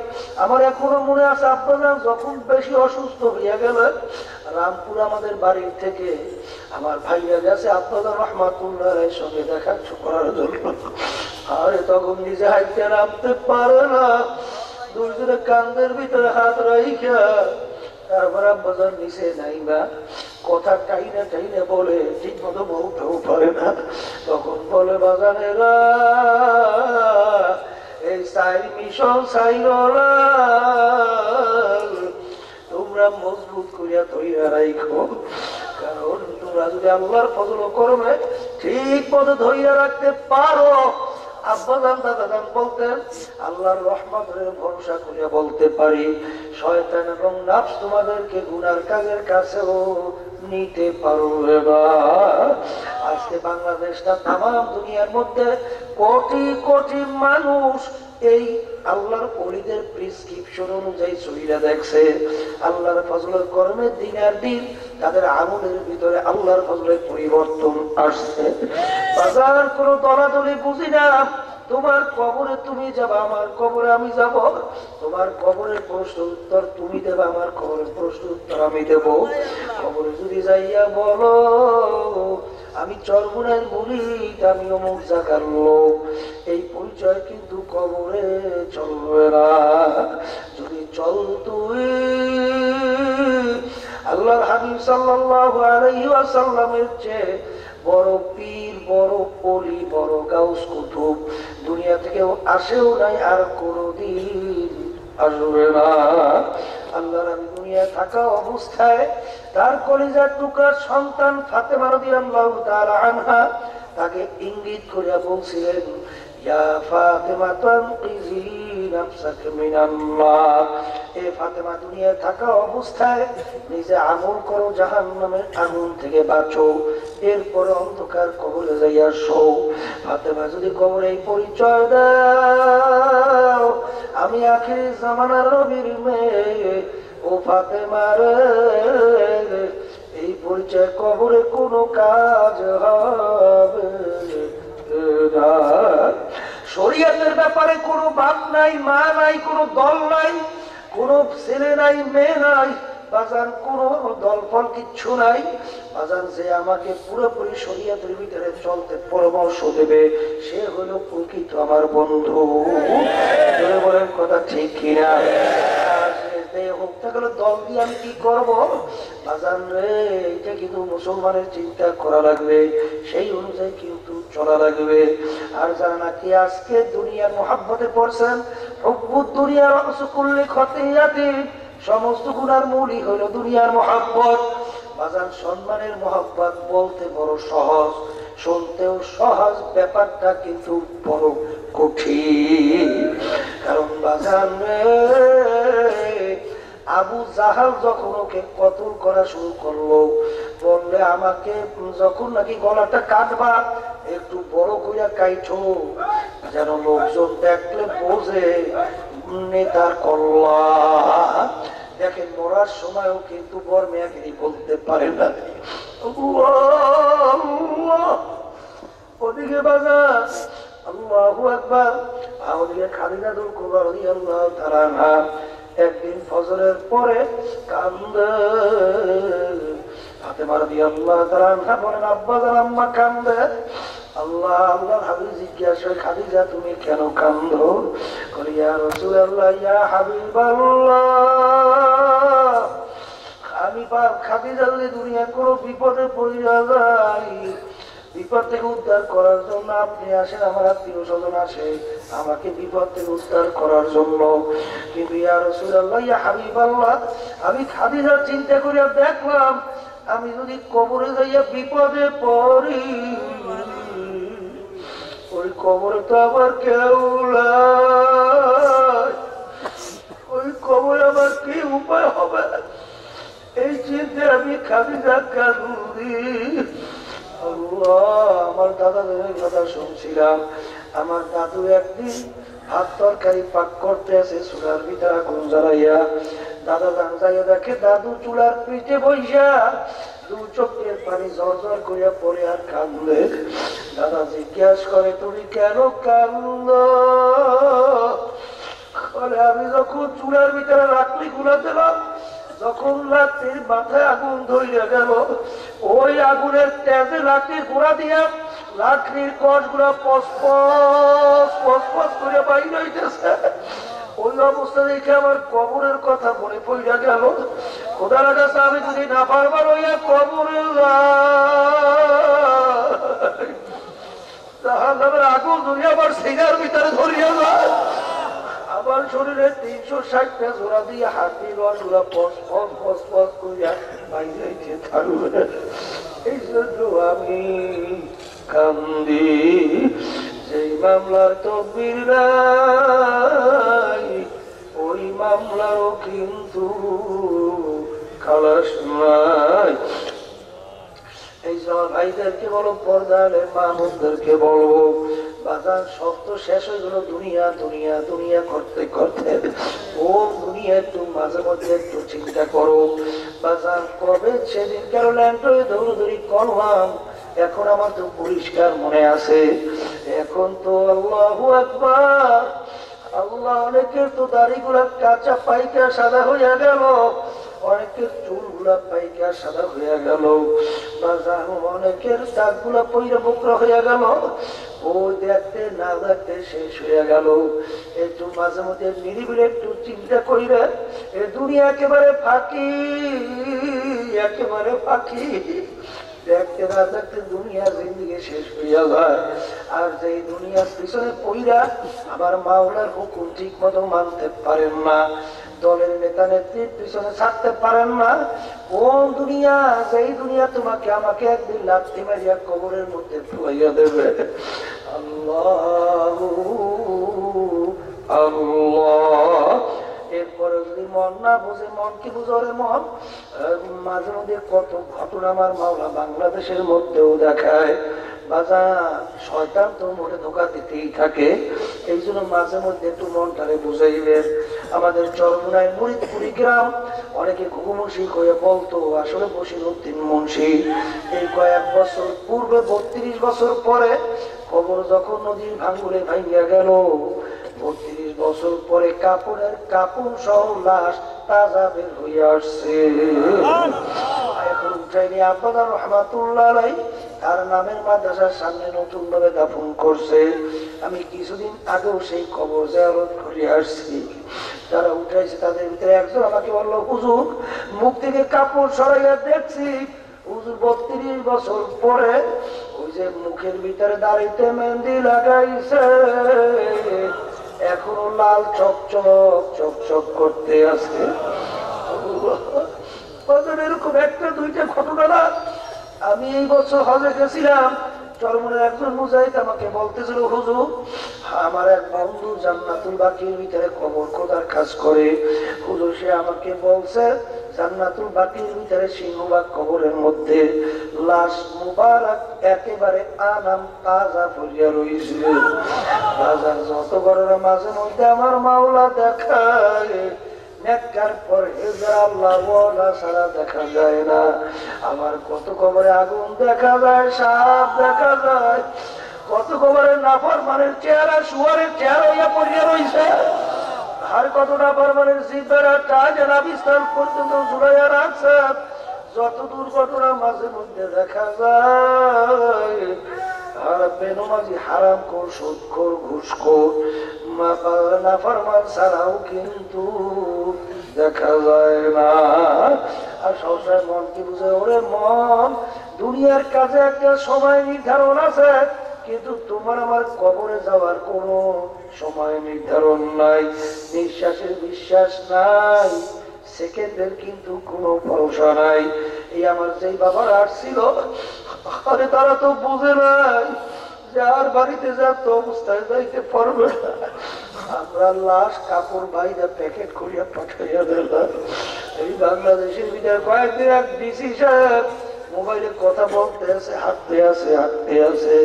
আমার এখনো মনে আছে, আপনারা যখন বেশি অসুস্থ হইয়া গেলেন, রামপুর আমাদের বাড়ির থেকে আমার ভাইয়া গেছে আব্বাজান রহমাতুল্লাহ সঙ্গে দেখা করার জন্য। আরে তখন নিজে হাইতে নামতে পারে না, 2 জনের কান্দের ভিতরে হাত রাইখা তারপর আব্বাজান নিচে নাইবা কথা টাইনে টাইনে বলে, ঠিক মতো বলতেও পারে না। তখন বলে, বাজানেরা এই সাই মিশন সাইরা তোমরা মজবুত করিয়া তৈরি রাখো, কারণ তোমরা যদি আল্লাহর ফজল করবে ঠিক মতো ধৈর্য রাখতে পারো। আব্বাজান দাদাজান বলতেন, আল্লাহর রহমতের ভরসা করিয়া বলতে পারি, শয়তান এবং নাফস তোমাদেরকে গুনার কাজের কাছেও নিতে পারবে না। আজকে বাংলাদেশটা তামাম দুনিয়ার মধ্যে কোটি কোটি মানুষ এই আল্লাহর ওলিদের প্রেসক্রিপশন অনুযায়ী চলিয়া দেখছে। আল্লাহর ফজলের কর্মে দিনের দিন তাদের আমলের ভিতরে আল্লাহর ফজলের পরিবর্তন আসছে। বাজার কোন দলাদলি বুঝি না, তোমার কবরে তুমি যাবা, আমার কবরে আমি যাব। তোমার কবরের প্রশ্ন উত্তর তুমি দেবা, আমার কবরের প্রশ্ন উত্তর আমি দেব। কবরে যদি যাইয়া বলো আমি চরমুনায় বলি আমি অমুক জায়গার লোক, এই পরিচয় কিন্তু কবরে চলবে না। যদি চল তুই আল্লাহর হাবিব সাল্লাল্লাহু আলাইহি ওয়াসাল্লামের চেয়ে বড় পীর, বড় ওলি, বড় গাউস কুতুব দুনিয়া থেকেও আসেও নাই, আর কোনদিন আসবে না। আল্লাহর আমি দুনিয়া থাকা অবস্থায় তার কলিজার টুকরার সন্তান ফাতেমা রাদিয়াল্লাহু তাআলা আনহা তাকে ইঙ্গিত করিয়া বলছিলেন, ইয়া ফাতেমা তানকিজি নাফসাকা মিনাল্লাহ, এ ফাতেমা দুনিয়া থাকা অবস্থায় নিজে আমল করো, জাহান্নামের আগুন থেকে বাঁচো, এরপর অন্ধকার কবরে যাইয়া শো। ফাতেমা যদি কবরে এই পরিচয় দাও আমি আখির জামানার নবীর মেয়ে, ও ফাতেমা রে এই পরিচয় কবরে কোনো কাজ হবে না। শরীয়তের ব্যাপারে কোনো বাপ নাই, মা নাই, কোনো দল নাই, কোনো ছেলে নাই, মেয়ে নাই, বাজান কোনো দল ফল কিচ্ছু নাই। বাজান যে আমাকে পুরোপুরি শরীয়তের ভিতরে চলতে পরামর্শ দেবে সে হলো প্রকৃত আমার বন্ধু। বলেন কথা ঠিক কিনা? দল দিয়ে আমি কি করবো বাজান রে, এটা কিন্তু মুসলমানের চিন্তা করা লাগবে, সেই অনুযায়ী কিন্তু চলা লাগবে। আর যারা নাকি আজকে দুনিয়ার মহাব্বতে পড়ছেন, হুব্বুদ দুনিয়ার অসুকুল্লি খতিয়াতি, সমস্ত গুনার মূলই হলো দুনিয়ার মহাব্বত। বাজান সম্মানের মহাব্বত বলতে বড় সহজ, শুনতেও সহজ, ব্যাপারটা কিন্তু বড় কঠিন। কারণ বাজান রে আবু জাহাল যখন ওকে কতল করা শুরু করলো, বললে আমাকে যখন নাকি গলাটা কাটবা একটু বড় কইরা কাইছো যেন লোকজন দেখলে বোঝে নেতার কল্লা। দেখেন মরার সময়ও কিন্তু বর মেয়াগিরি বলতে পারে না। ওদিকে বাজা আল্লাহু আকবার, ওদিকে খাদিজাতুল কুবরা রাদিয়াল্লাহু তাআলা আনহা একদিন ফজরের পরে কান্দে। ফাতেমা রাদিয়াল্লাহু তাআলা আনহা বলেন, আব্বা জান আম্মা কান্দে। আল্লাহর হাবিব জিজ্ঞাসা, খাদিজা তুমি কেন কান্দো? কই ইয়া রাসূলুল্লাহ, ইয়া হাবিবাল্লাহ, আমি খাদিজা যদি দুনিয়ার কোনো বিপদে পড়িয়া যাই, বিপদ থেকে উদ্ধার করার জন্য আপনি আসেন, আমার আত্মীয় স্বজন আসে আমাকে বিপদ থেকে উদ্ধার করার জন্য। কিন্তু ইয়া রাসূলুল্লাহ, ইয়া হাবিবাল্লাহ, আমি খাদিজার চিন্তা করিয়া দেখলাম আমি যদি কবরে যাইয়া বিপদে পড়ি, ওই কবরে তো আবার কেউ নাই, ওই কবরে আবার কি উপায় হবে, এই চিন্তা আমি খাদিজা কাঁদি। আমার দাদাদের কথা শুনছিলাম, আমার দাদু একদিন ভাত তরকারি পাক করতে আছে, চুলার ভিতরে আগুন জ্বালাইয়া। দাদা দান যাইয়া দেখে দাদু চুলার পিঠে বইসা দু চোখের পানি ঝর ঝর করিয়া পড়ে আর কান্দে। দাদা জিজ্ঞাসা করে, তুমি কেন কান্দ? আমি যখন চুলার ভিতরে লাকড়ি গুলা দিলাম, যখন লাকড়ির মাথায় আগুন ধরিয়া গেল, ওই আগুনের তেজে লাকড়ির গোড়া দিয়া লাকড়ির কষ গুলা পস করে বাইর হইতেছে। ওই অবস্থা দেখে আমার কবরের কথা মনে পড়িয়া গেল। খোদার কাছে আমি যদি না পারবার হইয়া কবরে তাহলে আগুন ধরিয়া আবার সিনার ভিতরে ধরিয়া যায়, আমার শরীরে 360টা জোড়া দিয়ে হাতি রস গুলা পস করিয়া বাইরে থাকবে। এই জন্য আমি কান্দি, যেই মামলার তকবীর নাই ওই মামলারও কিন্তু খালাস নাই। এই সব ভাইদেরকে বলো, পর্দালে মানুষদেরকে বলবো, বাজার সব তো শেষ হয়ে গেল, দুনিয়া দুনিয়া দুনিয়া করতে করতে। ও দুনিয়া একটু মাঝে মধ্যে একটু চিন্তা করো বাজার, কবে সেদিন কেন ল্যান্ড হয়ে দৌড়দৌড়ি করলাম, এখন আমার তো পরিষ্কার মনে আছে। এখন তো আল্লাহু আকবার, আল্লাহ অনেকের তো দাড়িগুলা কাঁচা পাইকা সাদা হইয়া গেল, অনেকের চুলগুলা পাইকা সাদা হইয়া গেল, অনেকের দাগগুলা পইরা বকরা হইয়া গেল, ও দেখতে না দেখতে শেষ হইয়া গেল। একটু মাঝে মধ্যে নিরিবিলি একটু চিন্তা কইরা, এ দুনিয়া একেবারে ফাঁকি, একেবারে ফাঁকি, দেখতে না দেখতে দুনিয়া জিন্দিগি শেষ হইয়া যায়। আর যেই দুনিয়ার পিছনে পইরা আমার মাওলার হুকুম ঠিক মতো মানতে পারেন না, দলের নেতা নেত্রীর পিছনে ছাড়তে পারেন না, কোন দুনিয়া, যেই দুনিয়া তোমাকে আমাকে একদিন লাথি মারিয়া কবরের মধ্যে ফুয়াইয়া দেবে। আল্লাহ আল্লাহ। এরপরে যদি মন না বুঝে, মন কি বুঝো রে মন, মাঝে মধ্যে কত ঘটনা আমার মাওলা বাংলাদেশের মধ্যেও দেখায়। শয়তান তো মোটে ধোকা দিতেই থাকে, এই জন্য মাঝে মধ্যে একটু মনটারে বুঝাইবেন। আমাদের চরমুনায় মুরিদপুরি গ্রাম, অনেকে ঘুঘুমুন্সি হয়ে বলতো, আসলে বশিরউদ্দিন মুন্সি। এই কয়েক বছর পূর্বে 32 বছর পরে কবর যখন নদীর ভাঙ্গুরে ভাঙ্গিয়া গেল, 32 বছর পরে কাপড়ের কাপড় সহ লাশ তাজা বের হইয়া আসছে। এখন উঠাইনি আব্বাদা রহমাতুল্লাহ আলাইহি তার নামের মাদ্রাসার সামনে নতুন ভাবে দাফন করছে। আমি কিছুদিন আগেও সেই কবর জিয়ারত করে আসছি। যারা উঠাইছে তাদের ভিতরে একজন আমাকে বললো, হুজুর মুখ থেকে কাপড় সরাইয়া দেখছি, হুজুর 32 বছর পরে ওই যে মুখের ভিতরে দাড়িতে মেহেন্দি লাগাইছে, এখনো লাল চকচক চকচক করতে আছে। এরকম একটা দুইটা ঘটনা না। আমি এই বছর হজে গেছিলাম, চরমনের একজন মুজাহিদ আমাকে বলতেছিল, হুজুর আমার এক বন্ধু জান্নাতুল বাকির ভিতরে কবর খোদার কাজ করে, হুজুর সে আমাকে বলছে জান্নাতুল বাকির ভিতরে সিংহবাগ কবরের মধ্যে লাশ মুবারক একেবারে আনাম তাজা পড়িয়া রয়েছে। বাজার যত ঘরের মাঝে মধ্যে আমার মাওলা দেখায়, নেককার পরহেজগার আল্লাহ ওয়ালা ছাড়া দেখা যায় না। আমার কত কবরে আগুন দেখা যায়, সাপ দেখা যায়, কত কবরে নাফরমানের চেহারা শুয়ারের চেহারা হইয়া পড়িয়া রয়েছে, আর কত নাফরমানের জিব্বারা টাজা নাভিস্থান পর্যন্ত ঝুলাইয়া রাখছে। যত দুর্ঘটনা মাঝে মধ্যে দেখা যায়, আর বেনমাজি হারাম কর, সুদখোর, ঘুষখোর, নাফরমান ছাড়াও কিন্তু দেখা যায় না। আর সবসময় মন কি বুঝে, ওরে মন দুনিয়ার কাছে একটা সময় নির্ধারণ আছে, কিন্তু তোমার আমার কবরে যাওয়ার কোন সময় নির্ধারণ নাই, নিঃশ্বাসের বিশ্বাস নাই, সেকেন্ডের কিন্তু কোনো ভরসা নাই। এই আমার যেই বাবারা আসছিল, আরে তারা তো বুঝে নাই যে আর বাড়িতে যাত অবস্থায় যাইতে পারবে না। আমরা লাশ কাপড় বাইরে প্যাকেট করিয়া পাঠাইয়া দিলাম। এই বাংলাদেশের ভিতরে কয়েকদিন এক ডিসি সাহেব মোবাইলে কথা বলতে আছে, হাঁটতে আছে, হাঁটতে আছে,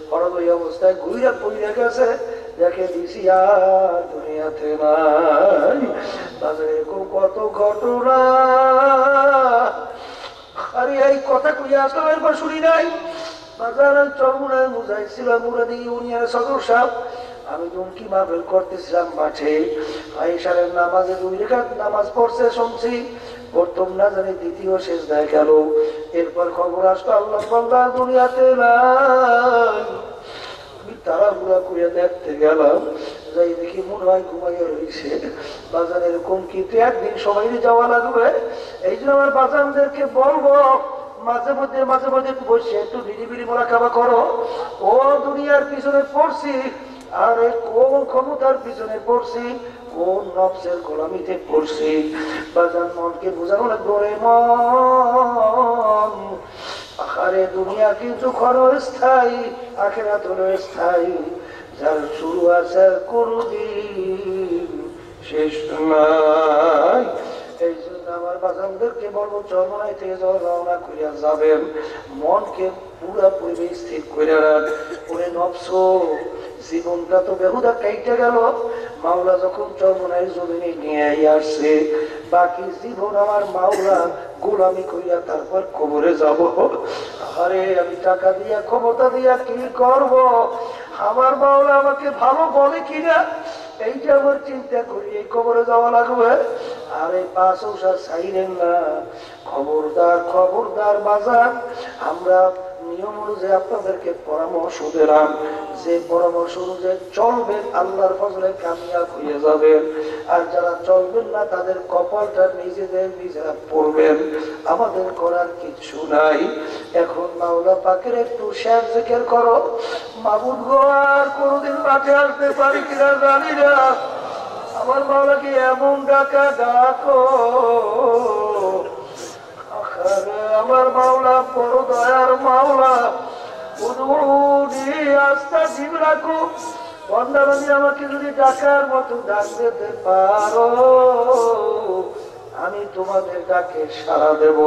হঠাৎ ওই অবস্থায় ঘুরে পড়ে গেছে, দেখে ডিসি আর দুনিয়াতে নাই। এরকম কত ঘটনা, আরে এই কথা কইয়া আসলাম, এরপর শুনি নাই। বাজার চরমুনায় বুঝাইছিল মুরাদি ইউনিয়নের সদর সাহেব, আমি দুমকি মাহফিল করতেছিলাম মাঠে, আয়েশারের নামাজে 2 রাকাত নামাজ পড়ছে শুনছি, প্রথম না জানি দ্বিতীয় সেজদায় গেল। এরপর খবর আসলো আল্লাহ বান্দা দুনিয়াতে নাই। আমি তাড়াহুড়া করে দেখতে গেলাম, যাই দেখি মনে হয় ঘুমাইয়া রয়েছে। বাজার এরকম কিন্তু একদিন সবাই যাওয়া লাগবে। এই জন্য আমার বাজানদেরকে বলবো, মাঝে মধ্যে বসে একটু নিরিবিলি মোরাকাবা করো। ও দুনিয়ার পিছনে পড়ছি, আর কোন ক্ষমতার পিছনে পড়ছি, কোন নফসের গোলামিতে পড়ছি। বাজান মনকে বোঝানো লাগবে, রে মন আরে দুনিয়া কিন্তু ক্ষণস্থায়ী, আখিরাত হলো স্থায়ী, যার শুরু আছে কোনদিন শেষ নাই। এই জন্য আমার বাজানদেরকে বলবো, চরমনাই থেকে যখন রওনা করিয়া যাবেন, মনকে পুরাপুরি স্থির করে রাখ। ওরে নফস, জীবনটা তো বেহুদা কাইটে গেল, মাওলা যখন চরমনাই জমিনে নিয়ে আসছে, বাকি জীবন আমার মাওলা গোলামি করিয়া তারপর কবরে যাব। আরে আমি টাকা দিয়া ক্ষমতা দিয়া কি করব, আমার মাওলা আমাকে ভালো বলে কিনা এইটা আমার চিন্তা করি, এই কবরে যাওয়া লাগবে। আর এই পাঁচ ঔষধ চাইলেন না। খবরদার খবরদার বাজার, আমরা নিয়ম অনুযায়ী আপনাদেরকে পরামর্শ দিলাম, যে পরামর্শ অনুযায়ী চলবেন আল্লাহর ফজলে কামিয়াব হয়ে যাবেন। আর যারা চলবেন না তাদের কপালটা নিজেদের নিজেরা পড়বেন। আমাদের করার কিছু নাই। এখন মাওলা পাকের একটু শের জিকির করো। মাবুদ গো, আর কোনদিন মাঠে আসতে পারি কিনা জানি না। আমার মাওলাকে এমন ডাকা ডাকো, আমার মাওলা বড় দয়ার মাওলা। আস্থা জীব রাখো বন্দাবাদী, আমাকে যদি ডাকার মতো ডাক দিতে পারো, আমি তোমাদের ডাকে সাড়া দেব।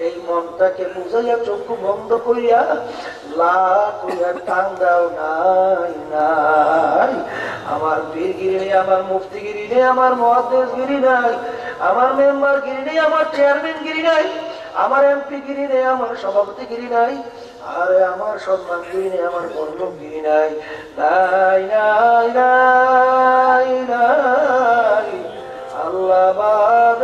এই মনটাকে বুঝাইয়া চক্ষু বন্ধ করিয়া লাখ করিয়া টান দাও। নাই নাই, আমার পীরগিরি নেই, আমার মুফতিগিরি নেই, আমার মুহাদ্দিসগিরি নাই, আমার মেম্বারগিরি নেই, আমার চেয়ারম্যানগিরি নাই, আমার এমপিগিরি নেই, আমার সভাপতিগিরি নাই, আরে আমার সম্মানগিরি নেই, আমার বন্ধুগিরি নাই। নাই নাই নাই নাই, আল্লাহ বাদ